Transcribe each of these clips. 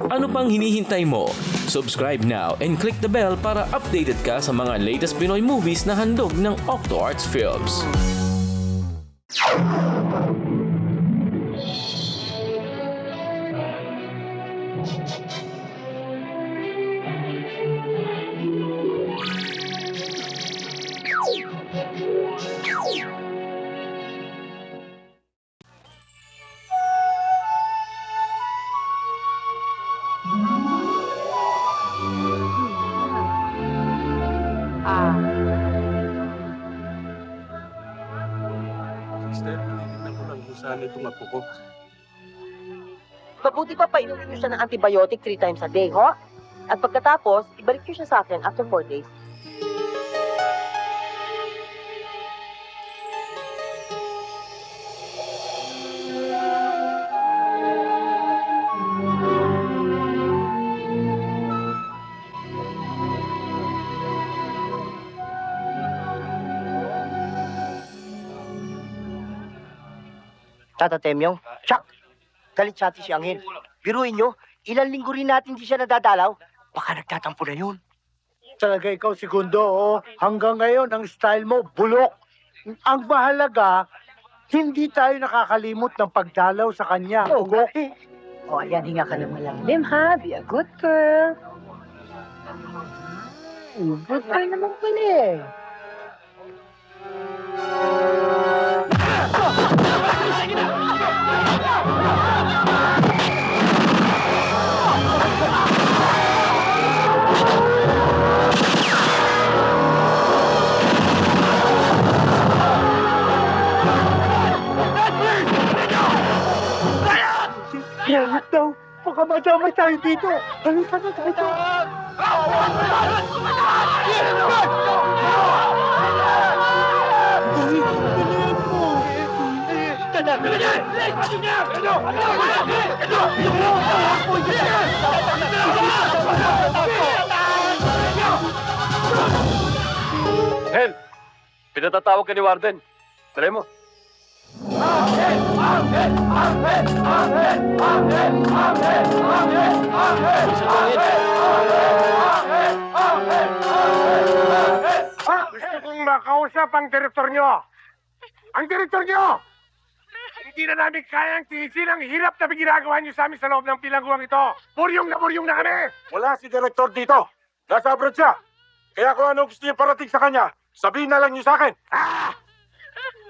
Ano pang hinihintay mo? Subscribe now and click the bell para updated ka sa mga latest Pinoy movies na handog ng Octo Arts Films. Sister, hindi ko lang sana itong apo ko. Mabuti pa painumin niyo siya ng antibiotic 3 times a day, ho? At pagkatapos, ibalik niyo siya sa akin after 4 days. Tata Temyong, Chuck, galit sa atin si Angel. Biruin nyo, ilang linggo rin natin di siya nadadalaw. Baka nagtatampo na yun. Talaga ikaw, Segundo, oh. Hanggang ngayon, ang style mo, bulok. Ang mahalaga, hindi tayo nakakalimot ng pagdalaw sa kanya. Ugok. O, ayan, hinga ka ng malalim, ha? Be a good girl. Good girl naman pala eh. Yan daw. Baka madamay tayo dito. Halika na tayo. Hel, pinatatawag ka ni Warden. Dali mo. Gusto kong makausap ang direktor nyo. Ang direktor nyo! Hindi na namin kayang tiisin ang hirap na ginagawa nyo sa amin sa loob ng pilangguang ito. Buryong na kami! Wala si Direktor dito. Nasa abroad siya. Kaya kung ano gusto niya parating sa kanya, sabihin na lang niyo sa akin.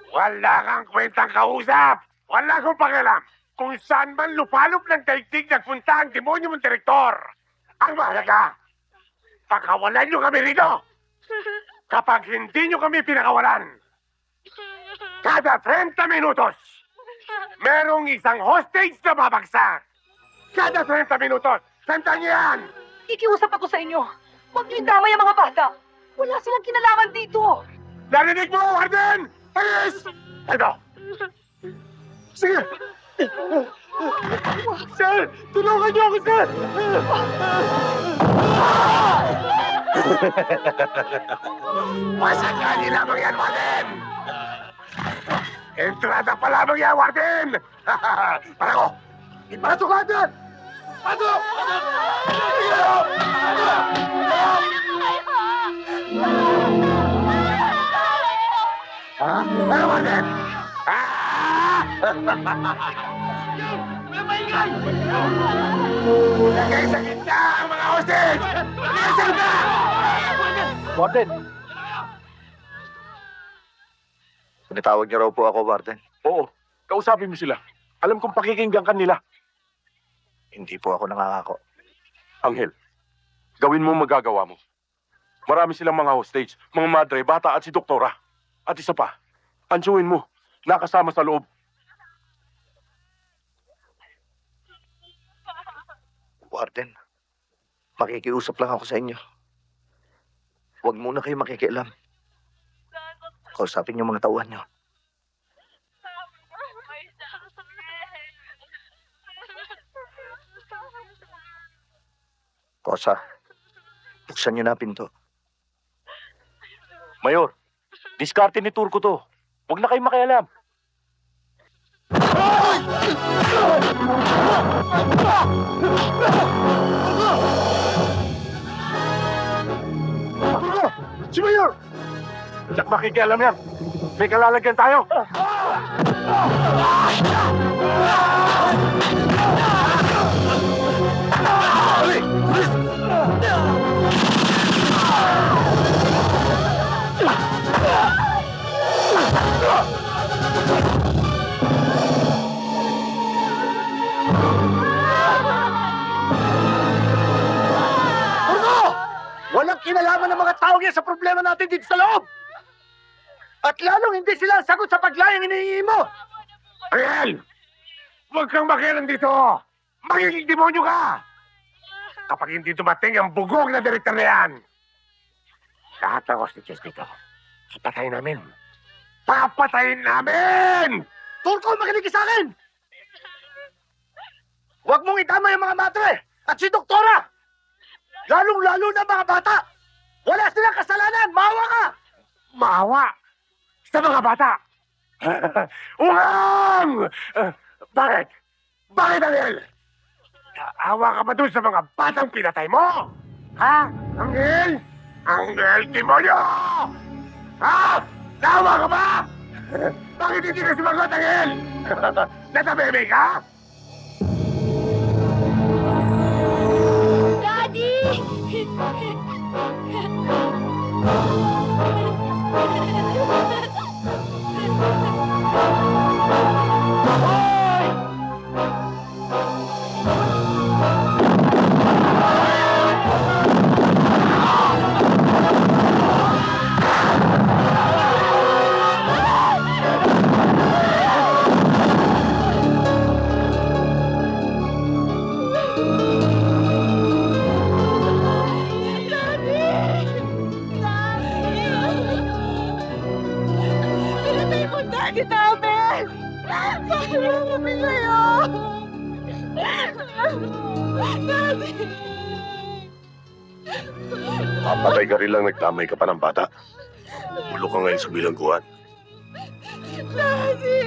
Wala kang kwentang kausap. Wala akong pakialam. Kung saan man lupalop ng daigdig nagpunta ang demonyo mong direktor. Ang mahalaga, pakawalan nyo kami rito. Kapag hindi nyo kami pinakawalan, kada 30 minutos, merong isang hostage na babagsak. Kada 30 minutos. Tandaan niyo yan! Ikiusap ako sa inyo. Huwag niyo damay ang mga bata. Wala silang kinalaman dito. Narinig mo, Warden! Ayos! Ito! Sige! Sir! Tulungan niyo ako, sir! Masakali lamang yan, Warden! Entrada pa lamang yan, Warden! Parang ipasok natin! Pasok! Ha? Ano, Warden? Lagay sa gitna ang mga hostage! Lagay sa gitna! Warden. Pinatawag niyo raw po ako, Warden. Oo. Kausapin mo sila. Alam kong pakikinggan ka nila. Hindi po ako nangangako. Angel, gawin mo magagawa mo. Marami silang mga hostage, mga madre, bata at si doktora. At isa pa, ansuin mo, nakasama sa loob. Warden, makikiusap lang ako sa inyo. Huwag muna kayo makikialam. Kausapin niyo mga tauhan niyo. Kosa, buksan niyo na pinto. Mayor, diskarte ni Turco to. Huwag na kayo makialam. Hoy! Si Mayor! Jack, makikialam yan. May kalalagyan tayo. Walang kinalaman ng mga tao yan sa problema natin dito sa loob! At lalong hindi sila ang sagot sa paglayang inihingi mo! Ariel! Huwag kang makialam dito! Magiging demonyo ka! Kapag hindi dumating ang bugog na direktor na yan, lahat ng hostages dito, papatayin namin. Papatayin namin! Turko, makinig ka sa akin! Huwag mong itama yung mga madre at si Doktora! Lalong-lalo na mga bata! Wala silang kasalanan! Maawa ka! Maawa sa mga bata! Uwang! Bakit? Bakit, Ariel? Naawa ka ba dun sa mga batang pinatay mo? Ha? Angel? Angel, demonyo! Ha? Naawa ka ba? Bakit hindi ka sumagot, Angel? Natabebe ka? Daddy! Pinatay mo daddy namin! Paano kami sa'yo? Daddy! Papatay ka rin lang nagtamay ka pa ng bata. Bulok ka ngayon sa bilangguan. Daddy!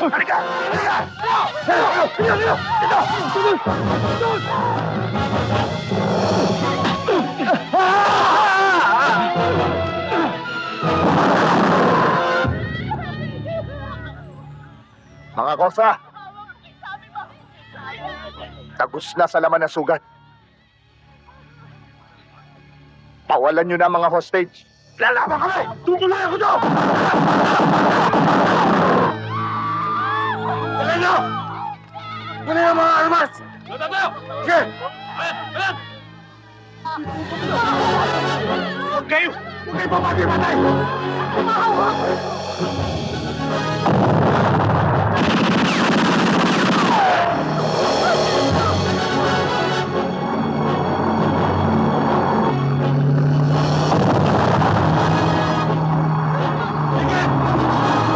Halika! Halika! Mga kosa, tagos na sa laman ng sugat. Pawalan nyo na mga hostage. Lalaban kami! Tutuloy ako doon! Dali nyo! Dali nyo mga armas! Sige! Huwag kayo! Huwag kayo papatay-patay!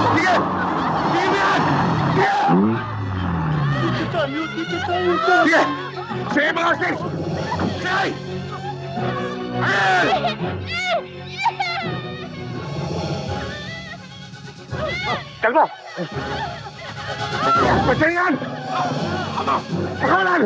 Sige! Sige mo yan! Sige! Sige mga hostage! Sige! Ariel! Kalmo! Pasayan! Pakawalan!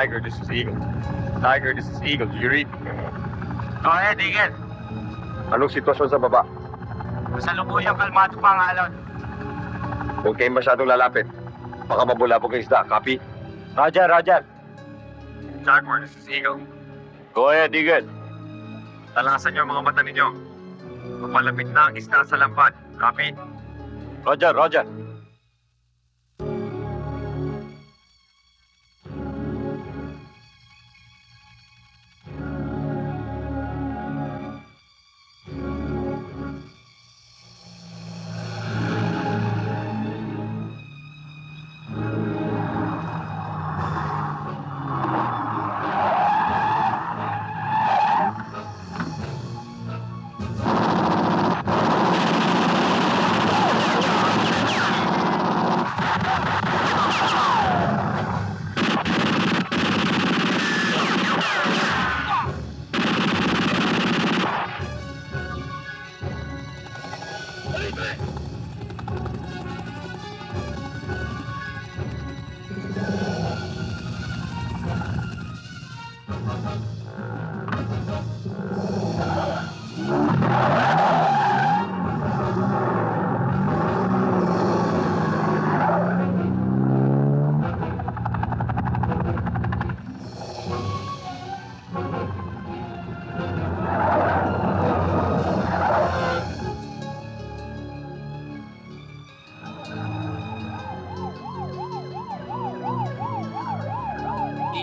Tiger, this is Eagle. Tiger, this is Eagle. Do you read? Go ahead, Eagle. Anong sitwasyon sa baba? Masalubuyang kalmado pa ang alon. Huwag kayong masyadong lalapit. Baka mabulabog ang isda. Copy? Roger, Roger. Jaguar, this is Eagle. Go ahead, Eagle. Talasan niyo ang mga mata ninyo. Papalapit na ang isda sa lampan. Copy? Roger, Roger.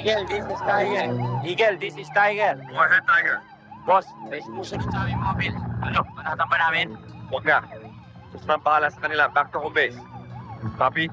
Eagle, this is Tiger. Eagle, this is Tiger. Go ahead, Tiger. Boss, may susunod sa aming mobile. Ano, manatang ba namin? Huwag na. Gusto nang bahala sa kanila. Back to home base. Copy?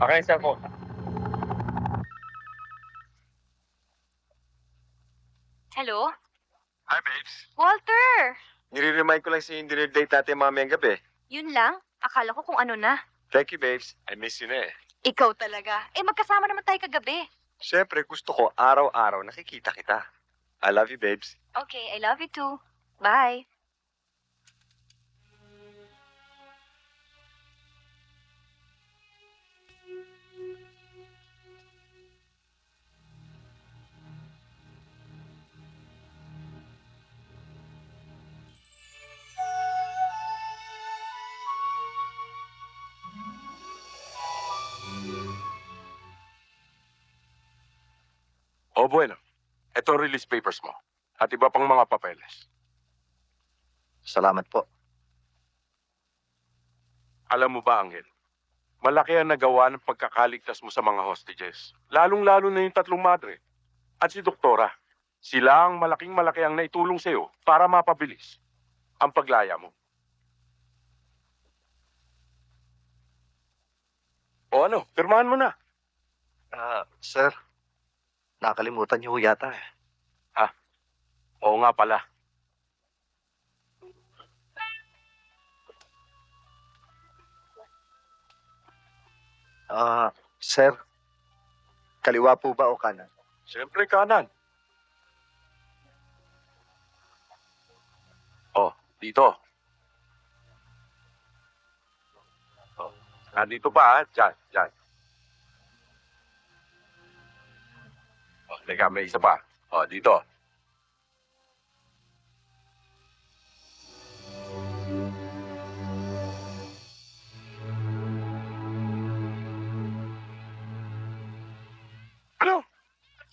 Okay, cellphone. Hello? Hi, babes. Walter! Nire-remind ko lang si dinner date natin mamayang gabi. Yun lang? Akala ko kung ano na. Thank you, babes. I miss you na eh. Ikaw talaga. Eh, magkasama naman tayo kagabi. Siyempre, gusto ko araw-araw nakikita kita. I love you, babes. Okay, I love you too. Bye. O bueno, ito ang release papers mo. At iba pang mga papeles. Salamat po. Alam mo ba, Angel? Malaki ang nagawa ng pagkakaligtas mo sa mga hostages. Lalong-lalo na yung tatlong madre. At si Doktora. Sila ang malaki ang naitulong sa'yo para mapabilis ang paglaya mo. O ano, pirmahan mo na. Sir, nakalimutan niyo ho yata eh. Oo nga pala. Sir, kaliwa po ba o kanan? Siyempre kanan. Oh, dito. Oh, dito pa, ha? Diyan. Oh, teka, may isa pa. Oh, dito. Ano?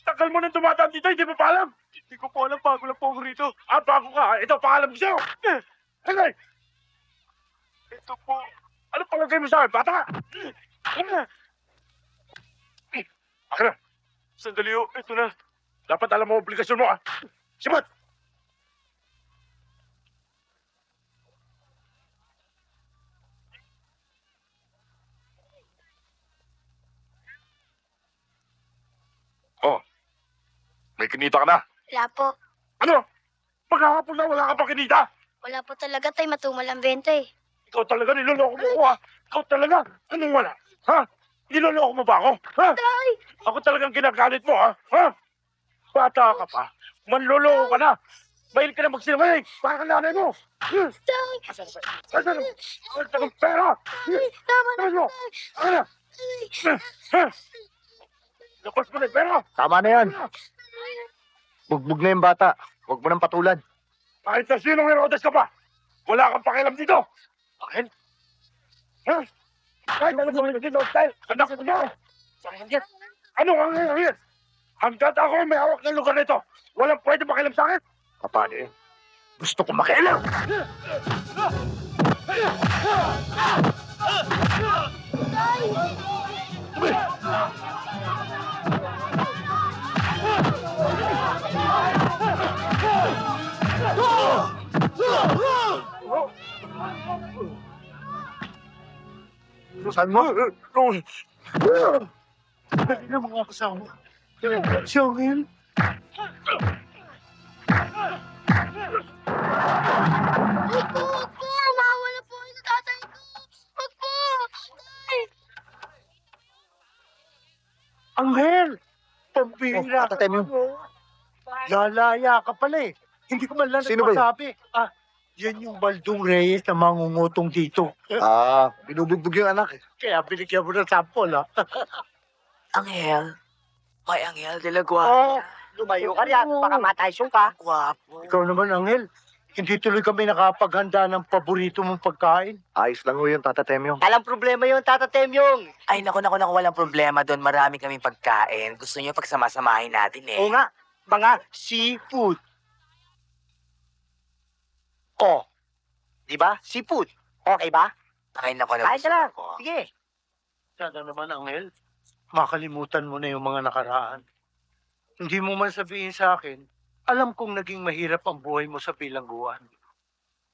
Tagal mo nang tumataan dito, hindi mo pa alam? Hindi ko po alam, bago lang po ako rito. Bago ka. Ito, paalam ko sa'yo. Halay! Ito po. Ano palagay mo sa akin, bata? Ano na? Akin na. Sandali ho. Ito na. Dapat alam mo obligasyon mo, ah. Sibat! Oh. May kinita ka na. Wala po. Ano? Maghahapon na wala ka pa kinita? Wala po talaga, tay. Matumal ang benta eh. Ikaw talaga niloloko mo ko, ha? Ikaw talaga? Anong wala? Ha? Niloloko mo ba ako? Ha? Tay! Ako talagang kinagalit mo, ha? Ha? Bata ka pa. Manloloko ka na. Mahilig ka na magsinungaling. Para ka nanay mo. Tay! Asan? Asan ang pera? Tama na, Asan mo? Akin na. Ha? Lapas mo na yung pera. Tama na yan. Bugbog na yung bata. Huwag mo nang patulan. Kahit na sinong Herodes ka pa. Wala kang pakialam dito. Akin? Ha? Kahit na naman dito, style. Anak mo na. Ano ang ngayon? Hanggat ako may hawak ng lugar nito, walang pwede makialam sa akin. Paano eh? Gusto ko makialam. Saan mo? Dali na mga kasama. Si Angel. Wag po, wag po. Mawala po yung tatay ko. Wag po. Tay! Angel! Pambihira Oh, Tatem yun. Lalaya ka pala eh. Hindi ko man lang Sino ba yun? nagpasabi. Ah, yan yung Baldong Reyes na mangungutong dito. Binubugbog yung anak eh. Kaya binigyan mo ng sample, ha? Angel. May Angel de la Oh, lumayo ka riyan. Baka mataysong ka. Guwapo. Ikaw naman, Angel. Hindi tuloy kami nakapaghanda ng paborito mong pagkain. Ayos lang ho yung Tata Temyong. Walang problema yun, Tata Temyong. Ay, naku, walang problema doon. Marami kaming pagkain. Gusto niyo pagsamasamahin natin eh. Oo nga, mga seafood. Oh, di ba? Seafood. Okay ba? Ay, naku, Kain ka lang. ko. Sige. Sana naman, Angel. Makalimutan mo na yung mga nakaraan. Hindi mo man sabihin sa akin, alam kong naging mahirap ang buhay mo sa bilangguan.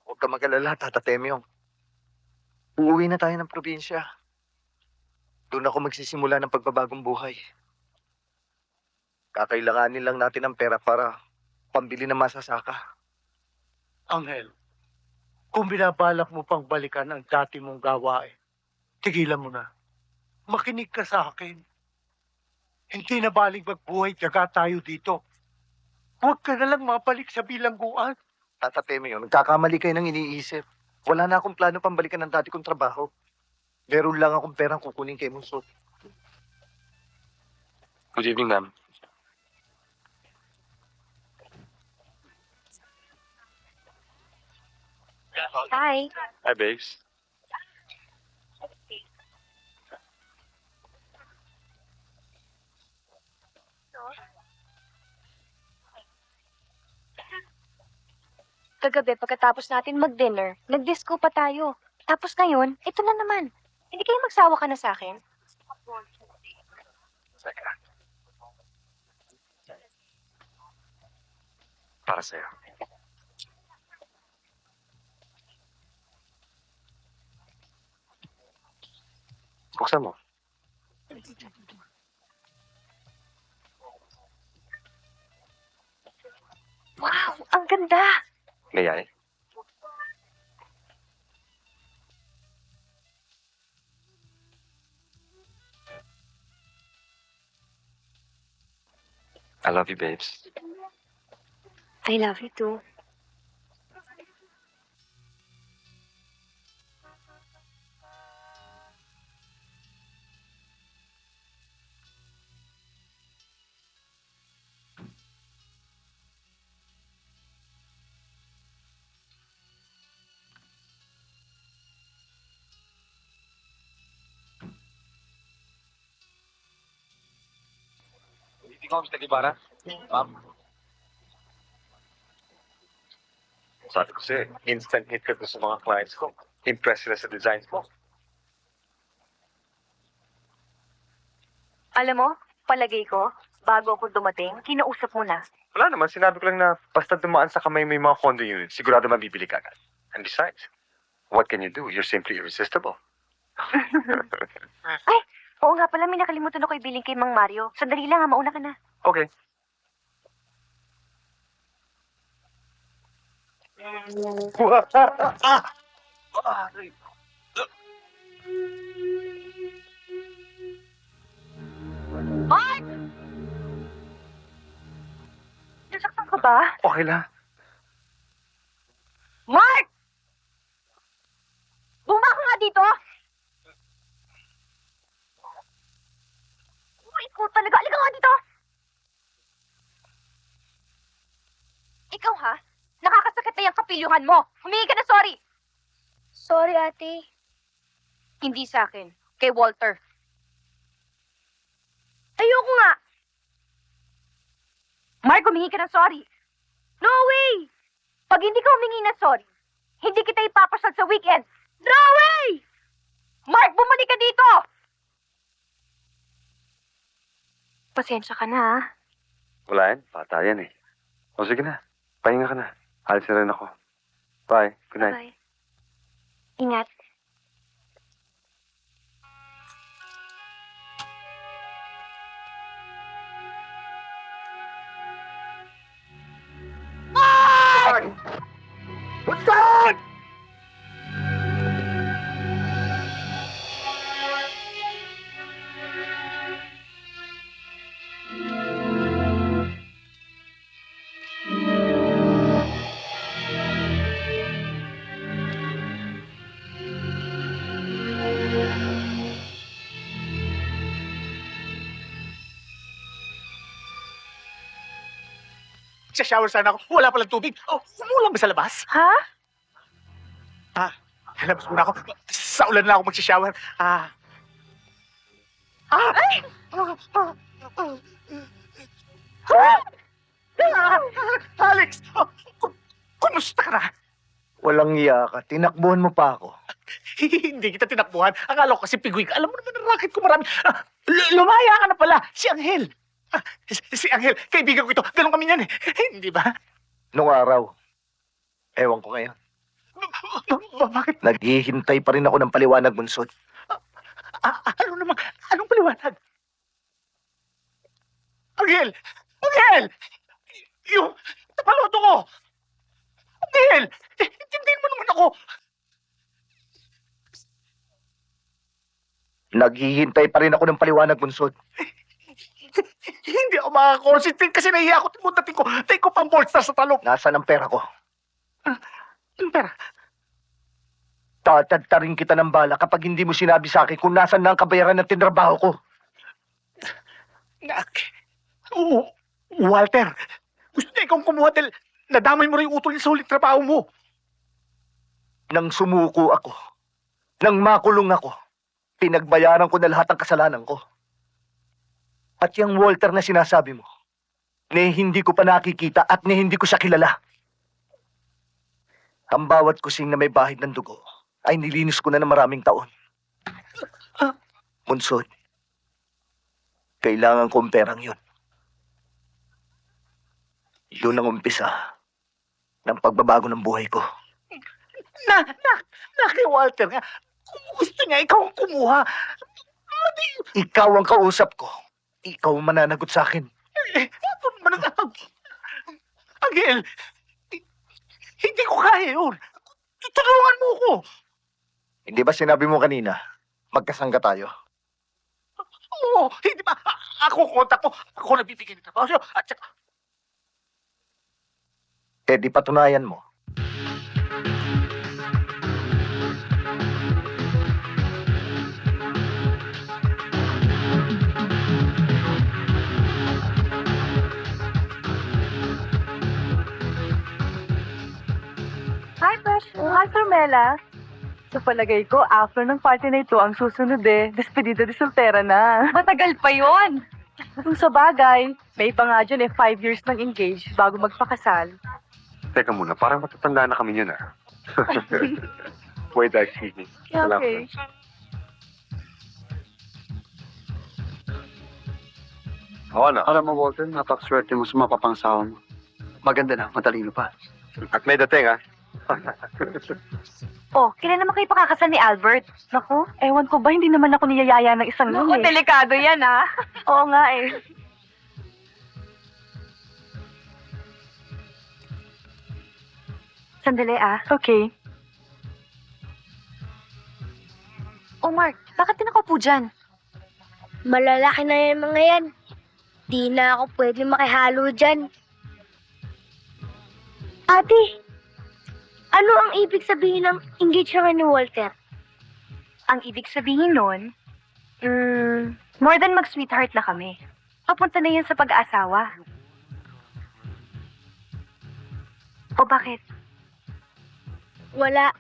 Huwag ka mag-alala, Tata Temyong. Uuwi na tayo ng probinsya. Doon ako magsisimula ng pagbabagong buhay. Kakailanganin lang natin ng pera para pambili ng masasaka. Angel, kung binabalak mo pang balikan ang dati mong gawain, tigilan mo na. Makinig ka sa akin. Hindi na baling magbuhay daga tayo dito. Huwag ka na lang mabalik sa bilangguan. Tata Temyong, nagkakamali kayo ng iniisip. Wala na akong plano pambalikan ng dati kong trabaho. Meron lang akong perang kukunin kay Munsot. Good evening, ma'am. Hi. Hi, babes. Kagabi, pagkatapos natin mag-dinner, nag-disco pa tayo. Tapos ngayon, ito na naman. Hindi kayo magsawa ka na sa akin? Teka. Para sa'yo. Buksan mo. Wow, ang ganda! May ay. I love you, babes. I love you too. Hindi ko, Mr. Guevara. Ma'am. Sabi ko sa'yo, instant hit ka to sa mga clients ko. Impressed sila sa designs mo. Alam mo, palagay ko, bago ako dumating, kinausap mo na. Wala naman, sinabi ko lang na basta dumaan sa kamay may mga condo units, sigurado mabibili ka agad. And besides, what can you do? You're simply irresistible. Ay, oo nga pala, may nakalimutan ako ibiling kay Mang Mario. Sandali lang ha, mauna ka na. Okay. Mark! Nasaktan ka ba? Okay lang. Mark! Bumaba ka nga dito! Uy, ikaw talaga. Halika nga dito! Ikaw ha? Nakakasakit na yung kapilyuhan mo. Humingi ka na sorry. Sorry, ate. Hindi sa akin. Kay Walter. Ayoko nga. Mark, humingi ka ng sorry. No way! Pag hindi ka humingi ng sorry, hindi kita ipapasyal sa weekend. No way! Mark, bumalik ka dito! Pasensya ka na, ha? Wala yan, bata yan eh. O sige na, pahinga ka na. Alis na rin ako. Bye, good night. Bye. Ingat. What's that? Sa-shower sana ako. Wala palang tubig. Oh, umulan ba sa labas? Ha? Labas muna ako. Sa ulan na ako magsha-shower. Alex! Kumusta ka na? Walang iya ka. Tinakbuhan mo pa ako. Hindi kita tinakbuhan. Akala ko kasi pigwig. Alam mo naman ang racket ko marami. Lumaya ka na pala. Si Angel. Si Angel. Kaibigan ko ito. Ganon kami yan eh. Hindi ba? Nung araw, ewan ko ngayon. Bakit? Naghihintay pa rin ako ng paliwanag, Bunsod. Ano naman? Anong paliwanag? Angel! Angel! Yung tapaloto ko! Angel! Intindihin mo naman ako! Naghihintay pa rin ako ng paliwanag, Bunsod. Hindi ako makaka-concentrate kasi nahiya ako. Dating ko. Take ko pang bolster sa talong. Nasaan ang pera ko? Anong pera? Tatadtarin kita ng bala kapag hindi mo sinabi sa akin kung nasan na ang kabayaran ng tinrabaho ko. Walter, gusto niya ikaw kumuha dahil nadamay mo rin yung utol niya sa huling trabaho mo. Nang sumuko ako, nang makulong ako, pinagbayaran ko na lahat ng kasalanan ko. At yung Walter na sinasabi mo, ni hindi ko pa nakikita at ni hindi ko siya kilala. Ang bawat kusing na may bahid ng dugo ay nilinis ko na ng maraming taon. Bunsod, kailangan kong perang yun. Yun ang umpisa ng pagbabago ng buhay ko. Kay Walter nga, gusto niya ikaw ang kumuha. Ikaw ang kausap ko. Ikaw ang mananagot sa akin. Angel, hindi ko kaya yun. Tutulungan mo ko. Hindi ba sinabi mo kanina, magkasangga tayo? Oo, hindi ba? Ako kontak mo. Ako nabibigyan ng trabaho sa'yo. At saka, Eh di patunayan mo. Hi, Pesh. Hi, Carmela. Sa palagay ko, after ng party na ito, ang susunod despedida de soltera na. Matagal pa yon. Kung sa bagay, may iba nga dyan 5 years nang engaged bago magpakasal. Teka muna, parang matatanda na kami yun ah. Wait, excuse me. Okay. Oo na. Alam mo, Walter, napakaswerte mo sa mapapangsawa mo. Maganda na, matalino pa. At may dating ah. Oh, kailan naman kayo pakakasal ni Albert? Naku, ewan ko ba, hindi naman ako niyayaya ng isang Naku, nun eh. delikado yan, ha? Oo nga eh. Sandali, ah. Okay. Oh, Mark, bakit ka nakaupo dyan? Malalaki na yung mga yan. Di na ako pwede makihalo dyan. Ate, ano ang ibig sabihin ng engagement ni Walter? Ang ibig sabihin nun, more than mag-sweetheart na kami. Papunta na yan sa pag-aasawa. O bakit? Wala.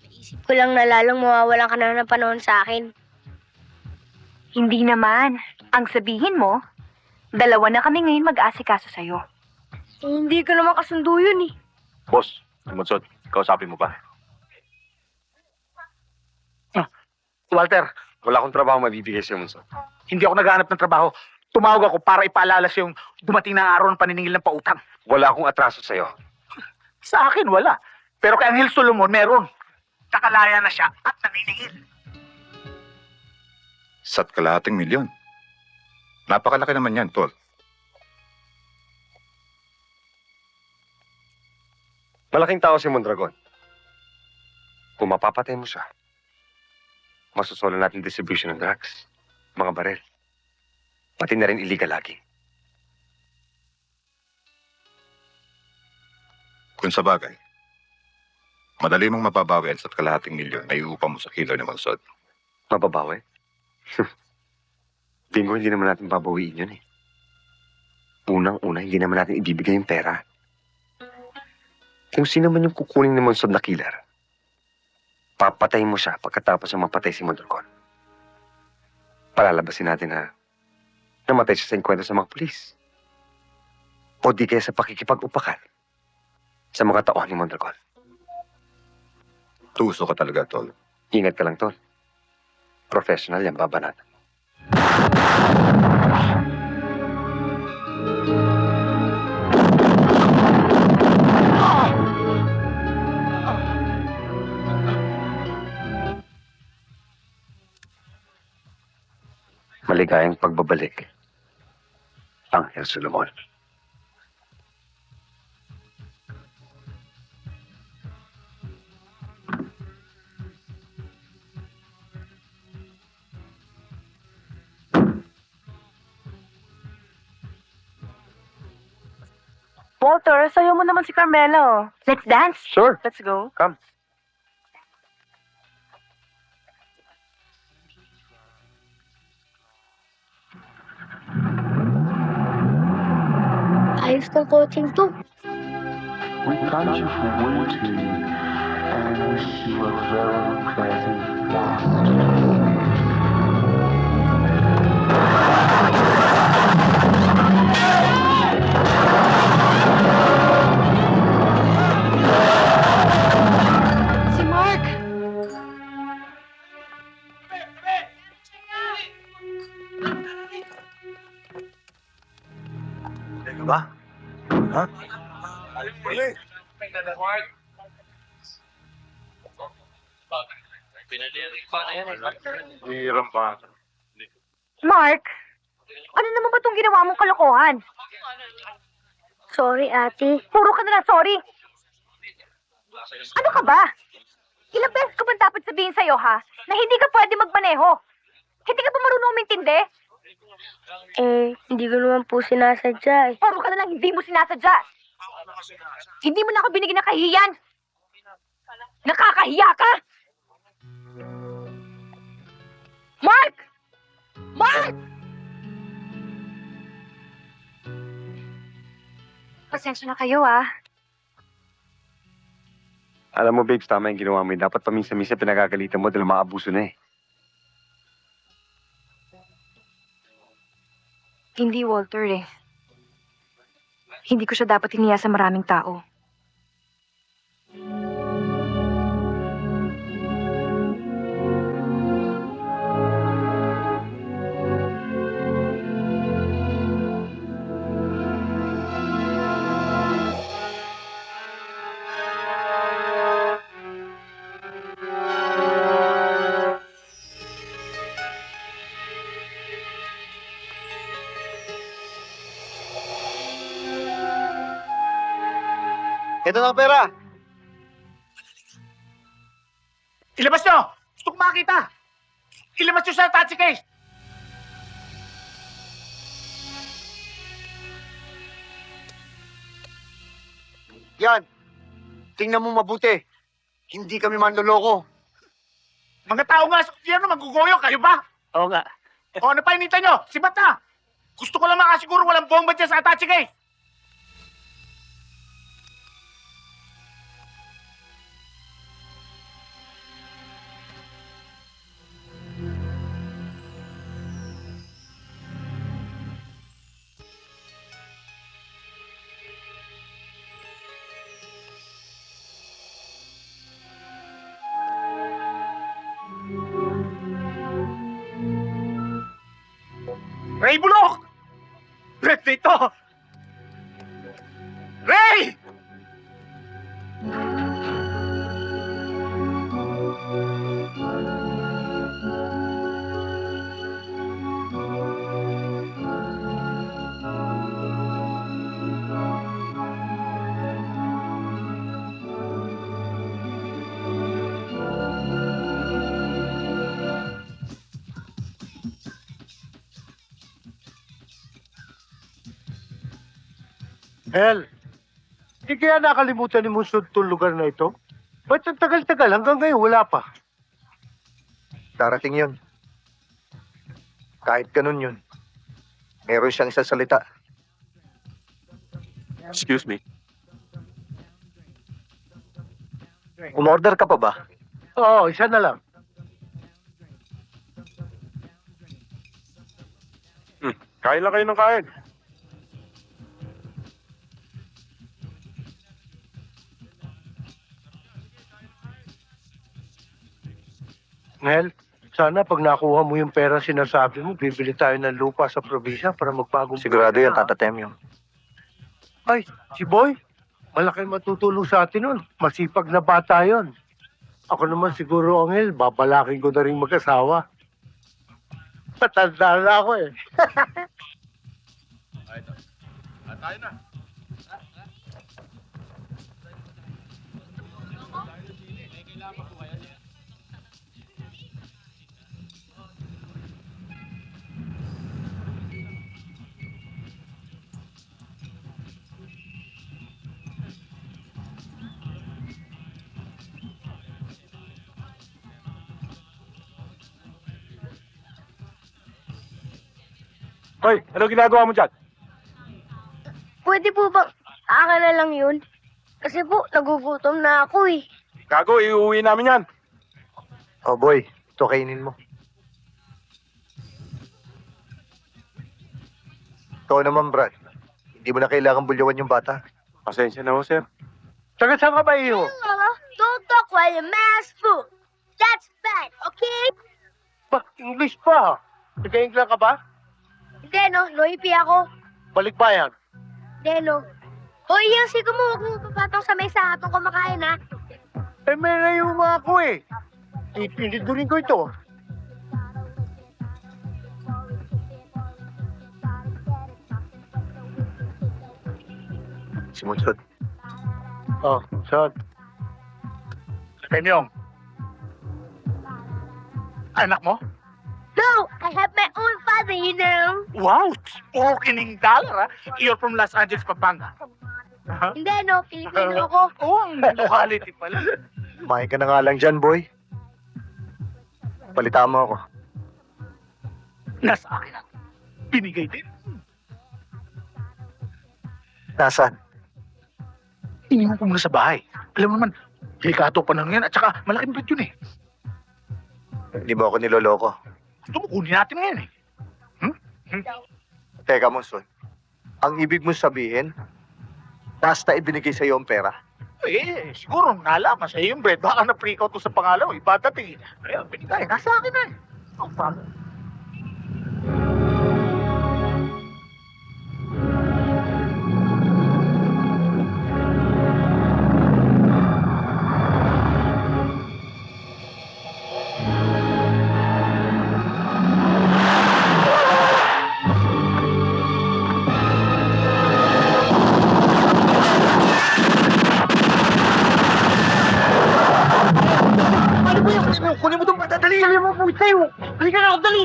Naisip ko lang na lalong mawawalan ka na ng panahon sa akin. Hindi naman. Ang sabihin mo, dalawa na kami ngayon mag-aasikaso sa'yo. Hindi ko naman kasundo yun eh. Boss, Munsod, kausapin mo ba? Walter, Wala akong trabaho mabibigay sa'yo, Munsod. hindi ako naghahanap ng trabaho. Tumawag ako para ipaalala sa yung dumating na araw ng paniningil ng pautang. Wala akong atraso sa'yo. Sa akin, wala. Pero kay Angel Solomon, meron. Kakalaya na siya at naniningil. Sa't kalahating milyon. Napakalaki naman yan, tol. Malaking tao si Mondragon. Kung mapapatay mo siya, masusolo natin distribution ng drugs, mga barel. Pati na rin illegal lagi. Kung sa bagay, madali mong mababawi ang sa't kalahating milyon na iupa mo sa kilo ni Mansod. Mababawi? Bingo, hindi naman natin babawiin yun eh. Unang-una, hindi naman natin ibibigay yung pera. Kung sino man yung kukunin ni Monsod na killer, papatay mo siya pagkatapos ng mapatay si Mondragon. Palalabasin natin na namatay siya sa enkwentro sa mga pulis. O di kaya sa pakikipag-upakan sa mga tauhan ni Mondragon. Tuso ka talaga, tol. Ingat ka lang, Tol. Professional yan, babanatan. Maligayang pagbabalik, Angel Solomon. Walter, sayo mo naman si Carmela oh. Let's dance. Sure. Let's go. Come. Ayos ng coaching to. We got you for waiting, and wish you a very pleasant last. Si Mark! Teka ba? Ha? Hirang pa. Mark! Ano naman ba itong ginawa mong kalokohan? Sorry, ate. Puro ka na lang sorry. Ano ka ba? Ilang beses ko ba dapat sabihin sa'yo, ha? Na hindi ka pwede magmaneho. Hindi ka ba marunong umintindi? Hindi ko naman po sinasadya eh. Puro ka na lang hindi mo sinasadya. Hindi mo na ako binigyan ng kahihiyan. Nakakahiya ka! Mark! Mark! Pasensya na kayo, ah. Alam mo, babes, tama yung ginawa mo. Dapat paminsan-minsan pinagagalitan mo dahil maabuso na eh. Hindi, Walter, eh. Hindi ko siya dapat hiniya sa maraming tao. Ito na ang pera. Ilabas nyo! Gusto ko makita! Ilabas nyo sa taxi case! Yan. Tingnan mo mabuti. Hindi kami manloloko. Mga tao nga sa gobyerno, magugoyo, kayo ba? Oo nga. O ano pa hinita nyo? Sibat na! Gusto ko lang makasiguro walang bomba dyan sa attache case! Ray Bulok! Ray, dito! Ray! Hel, hindi kaya nakalimutan ni Musod itong lugar na ito? Ba't ang tagal-tagal hanggang ngayon wala pa? Darating yun. Kahit ganun yun. Meron siyang isang salita. Excuse me. Umorder ka pa ba? Oo, isa na lang. Kain lang kayo ng kain. Hel, sana pag nakuha mo yung pera sinasabi mo, bibili tayo ng lupa sa probinsya para magbagong... Sigurado yan, Tata Temyo. Ay, si Boy, malaki matutulong sa atin nun. Masipag na bata yon. Ako naman siguro, Angel, babalakin ko na rin mag-asawa. Matanda na ako eh. Tayo na. Hoy, ano ginagawa mo dyan? Pwede po bang akin na lang yun? Kasi po, nagugutom na ako eh. Gago, iuwi namin yan. Oh boy, ito kainin mo. Ikaw naman, Brad. Hindi mo na kailangan bulyawan yung bata. Pasensya na ho, sir. Taga saan ka ba, iyo? Don't talk while you mass food. That's bad, okay? Ba, English pa. Taga-Ingla ka ba? Hindi no, loipi ako. Balikbayan. Hindi no. Hoy, yung sigo mo, huwag mo papatong sa mesa habang kumakain ha. Eh, may nayo mga ako eh. Ipinidurin ko ito. Simunsod. Oh, saan? Temyong. Anak mo? No, I have my own father, you know. Wow! Puro kining dollar, ha? You're from Los Angeles, Pampanga. Hindi no, Pilipino ako. Oo, ang quality pala. Kumain ka na nga lang dyan, boy. Palitaan mo ako. Nasa akin lang. Binigay din. Nasaan? Iniwan ko muna sa bahay. Alam mo naman, delikado pa lang yan at saka malaking bet yun eh. Hindi mo ako niloloko. Gusto mo kunin natin ngayon eh. Teka, Monson. Ang ibig mo sabihin, basta ibinigay sa'yo ang pera? Eh, siguro nalaman sa'yo yung bread. Baka na-freak out ko sa pangalaw. Iba dating. Kaya binigay. Nasa akin na eh. Oh, paano? tayo! Halika na ako, dali!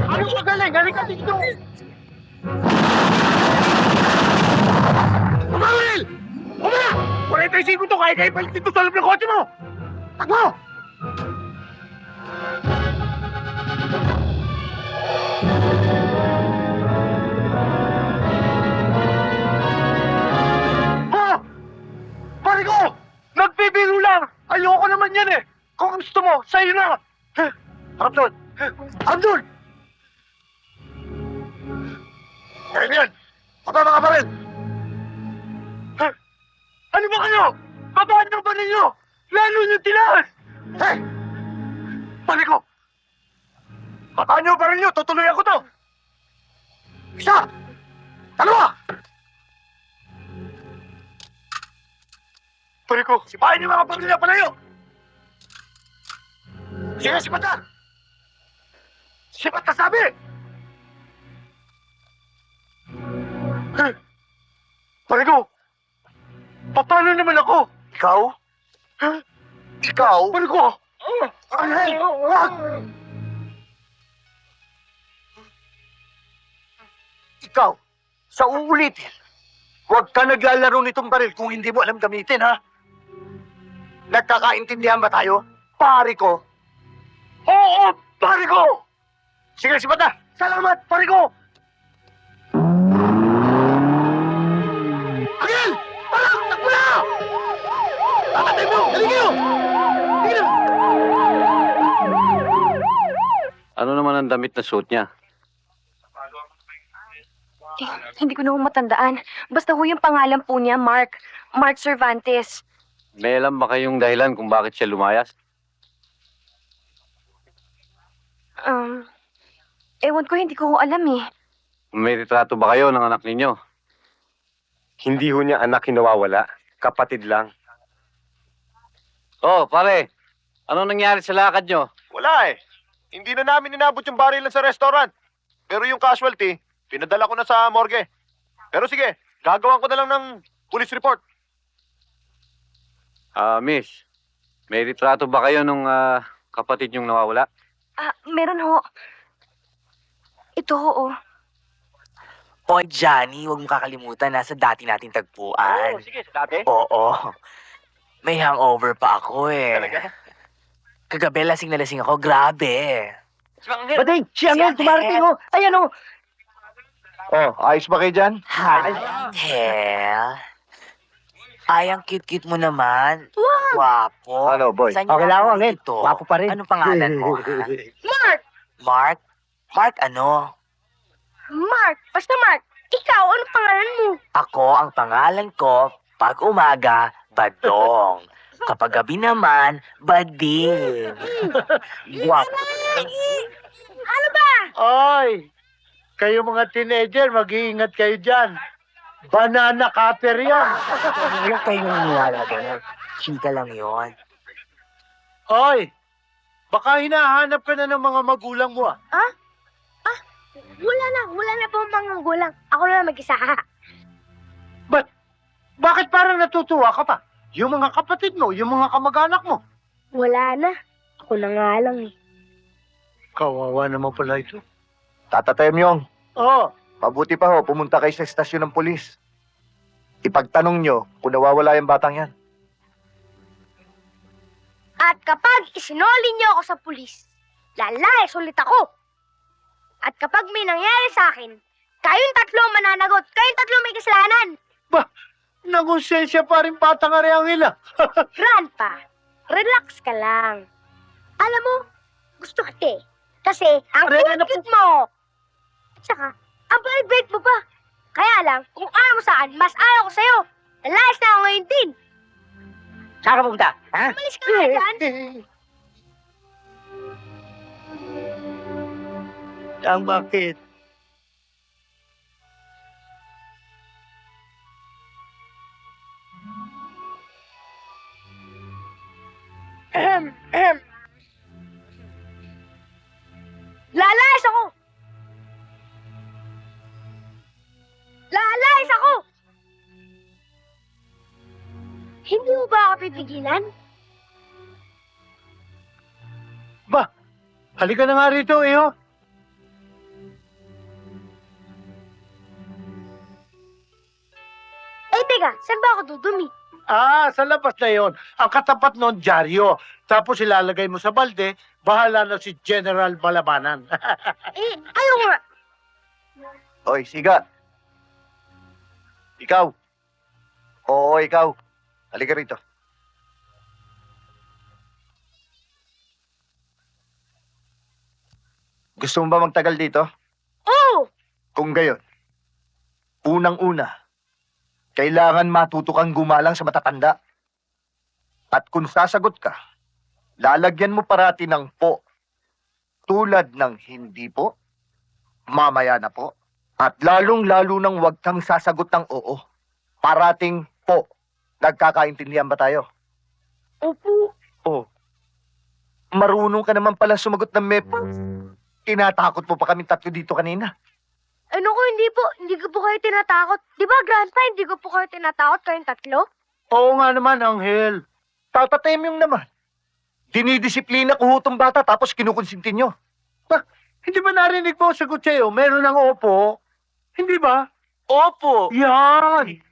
Ano magaling? Galing ka dito! Umawil! Uma! 45 to, kaya kayo palit dito sa loob ng kotse mo! Takbo! Ha! Pare ko! Nagbibiro lang! Ayoko naman yan eh! Kung gusto mo, sa'yo na! Abdul! Abdul! Kaya yan! Patama ka pa rin! Ha? Ano ba kayo? Babaan ng ba ninyo? Lalo nyo tinaas! Hey! Pali ko! Bataan nyo pa rin nyo! Tutuloy ako to! Isa! Dalawa! Pali ko! Sipahin nyo mga pamilya palayo! Sige, sipat na! Sipat na sabi! Pare ko! Paano naman ako? Ikaw? Huh? Ikaw? Pare ko! Ay! Wag! Ikaw, sa uulitin, huwag ka naglalaro nitong baril kung hindi mo alam gamitin, ha? Nagkakaintindihan ba tayo? Pare ko. Oo! Pare ko! Sige, sipat na! Salamat, pare ko! Agil! Parang! Takbo na! Tatay mo! Halika nyo! Halika na! Ano naman ang damit na suit niya? Hindi ko na matandaan. Basta ho yung pangalan po niya, Mark. Mark Cervantes. May alam ba kayong dahilan kung bakit siya lumayas? Ewan ko, hindi ko ho alam eh. May retrato ba kayo ng anak ninyo? Hindi ho niya anak yung nawawala. Kapatid lang. Oh, pare. Ano nangyari sa lakad nyo? Wala eh. Hindi na namin inabot yung barilan sa restaurant. Pero yung casualty, pinadala ko na sa morgue. Pero sige, gagawan ko na lang ng police report. Miss. May retrato ba kayo nung kapatid nyong nawawala? Meron ho. Ito ho, oh. Oy, Johnny, huwag mo kakalimutan, nasa dati nating tagpuan. Sige, dati. Oo. May hangover pa ako eh. Talaga? Kagabi lasing na lasing ako, grabe. Bading, si Angel, dumarating, oh. Ayan, oh. Oh, ayos ba kayo dyan? Hell. Ay, ang cute-cute mo naman. Wapo. Ano, boy? Saan Okay lang ako, napulot Angel. ito? Wapo pa rin. Anong pangalan mo? Mark! Mark? Mark ano? Mark! Basta Mark! Ikaw, anong pangalan mo? Ako, ang pangalan ko, pag umaga, Badong. Kapag gabi naman, Bading. Guwapo. Ano ba? Ay! Kayo mga teenager, mag-iingat kayo dyan. Banana cutter yan. Huwag kayo naniniwala ganun. Chika lang yon. Oy! Baka hinahanap ka na ng mga magulang mo, ah. Wala na po mga gulang. Ako na lang mag-isa. Bakit parang natutuwa ka pa? Yung mga kapatid mo, yung mga kamag-anak mo. Wala na. Ako na nga lang eh. Kawawa naman pala ito. Tata Temyong, Oo. mabuti pa ho, pumunta kayo sa estasyon ng pulis. Ipagtanong nyo kung nawawala yung batang yan. At kapag isinoli niyo ako sa pulis, lalayas ulit ako. At kapag may nangyari sa akin, kayong tatlo mananagot. Kayong tatlo may kasalanan. Nagonsensya pa rin patang Angel, ah. Grandpa, relax ka lang. Alam mo, gusto kita eh. Kasi ang cute mo. Tsaka, ang bait mo pa. Kaya lang, kung ayaw mo sa akin, mas ayaw ko sa'yo. Lalayas na ako ngayon din. Saan ka pumunta? Ha? Umalis ka nga dyan. Ang bakit? Lalayas ako! Lalayas ako! Hindi mo ba ako pipigilan? Ba, halika na nga rito, Iho. Eh, teka, saan ba ako dudumi? Sa labas na yon. Ang katapat nun, dyaryo. Tapos ilalagay mo sa balde, bahala na si General Malabanan. Ayaw nga. Oy, Siga. Ikaw. Oo, ikaw. Halika rito. Gusto mo ba magtagal dito? Oo! Kung gayon, unang-una, kailangan matuto kang gumalang sa matatanda. At kung sasagot ka, lalagyan mo parati ng po. Tulad ng hindi po, mamaya na po, at lalong-lalo nang huwag kang sasagot ng oo. Parating po. Nagkakaintindihan ba tayo? Opo. Oh. Marunong ka naman pala sumagot ng mepo. Tinatakot mo pa kami tatlo dito kanina. Ano ko, hindi po. Hindi ko po kayo tinatakot. Di ba, Grandpa, hindi ko po kayo tinatakot kayong tatlo? Oo nga naman, Anghel. Tatatemyong naman. Dinidisiplina ko hutong bata tapos kinukonsinti nyo. Hindi ba narinig mo ang sagot sa'yo? Meron ng opo. Hindi ba? Opo. Yan.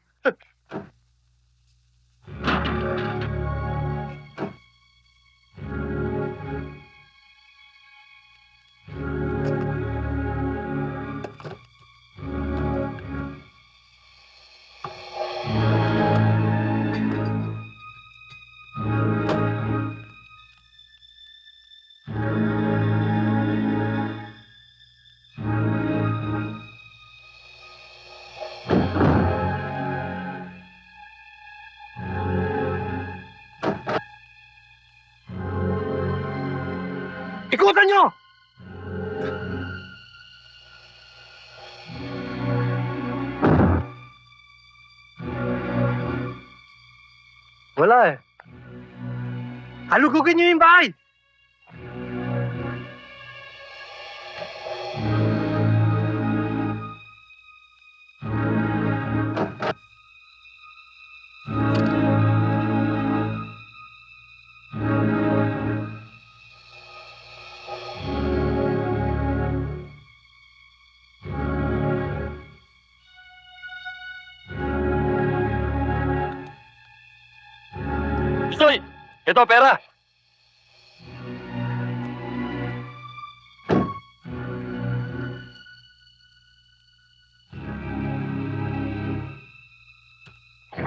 Ikutan nyo! Wala eh. Halugugin nyo yung bahay! Soy! Ito, pera!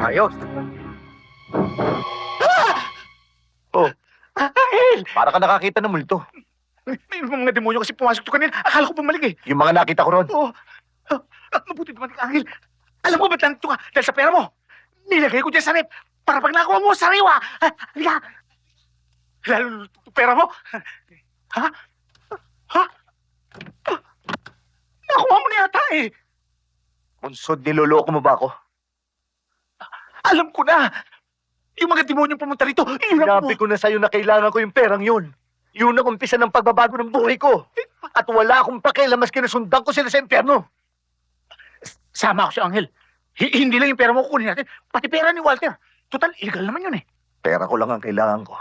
Ayos. Oh, Ahel! para ka nakakita ng multo. May mga demonyo kasi pumasok to kanina. Akala ko bumalik eh. Yung mga nakita ko ron. Oo. Mabuti naman ka, Ahel. Alam mo ba't nandito ka? Dahil sa pera mo. Nilagay ko dyan sa rep para pag nakuha mo, sariwa. Halika. Lalo yung pera mo. Ha? Ha? Nakuha mo na yata eh. Unsod, niloloko mo ba ako? Alam ko na. Yung mga demonyong pumunta rito, yun ang Sinabi ko na sa'yo na kailangan ko yung perang yun. Yun ang umpisa ng pagbabago ng buhay ko. At wala akong pakialam mas kinasundan ko sila sa impyerno. Sama ako si Angel. Hindi lang yung pera mo kukunin natin, pati pera ni Walter. Total, illegal naman yun eh. Pera ko lang ang kailangan ko.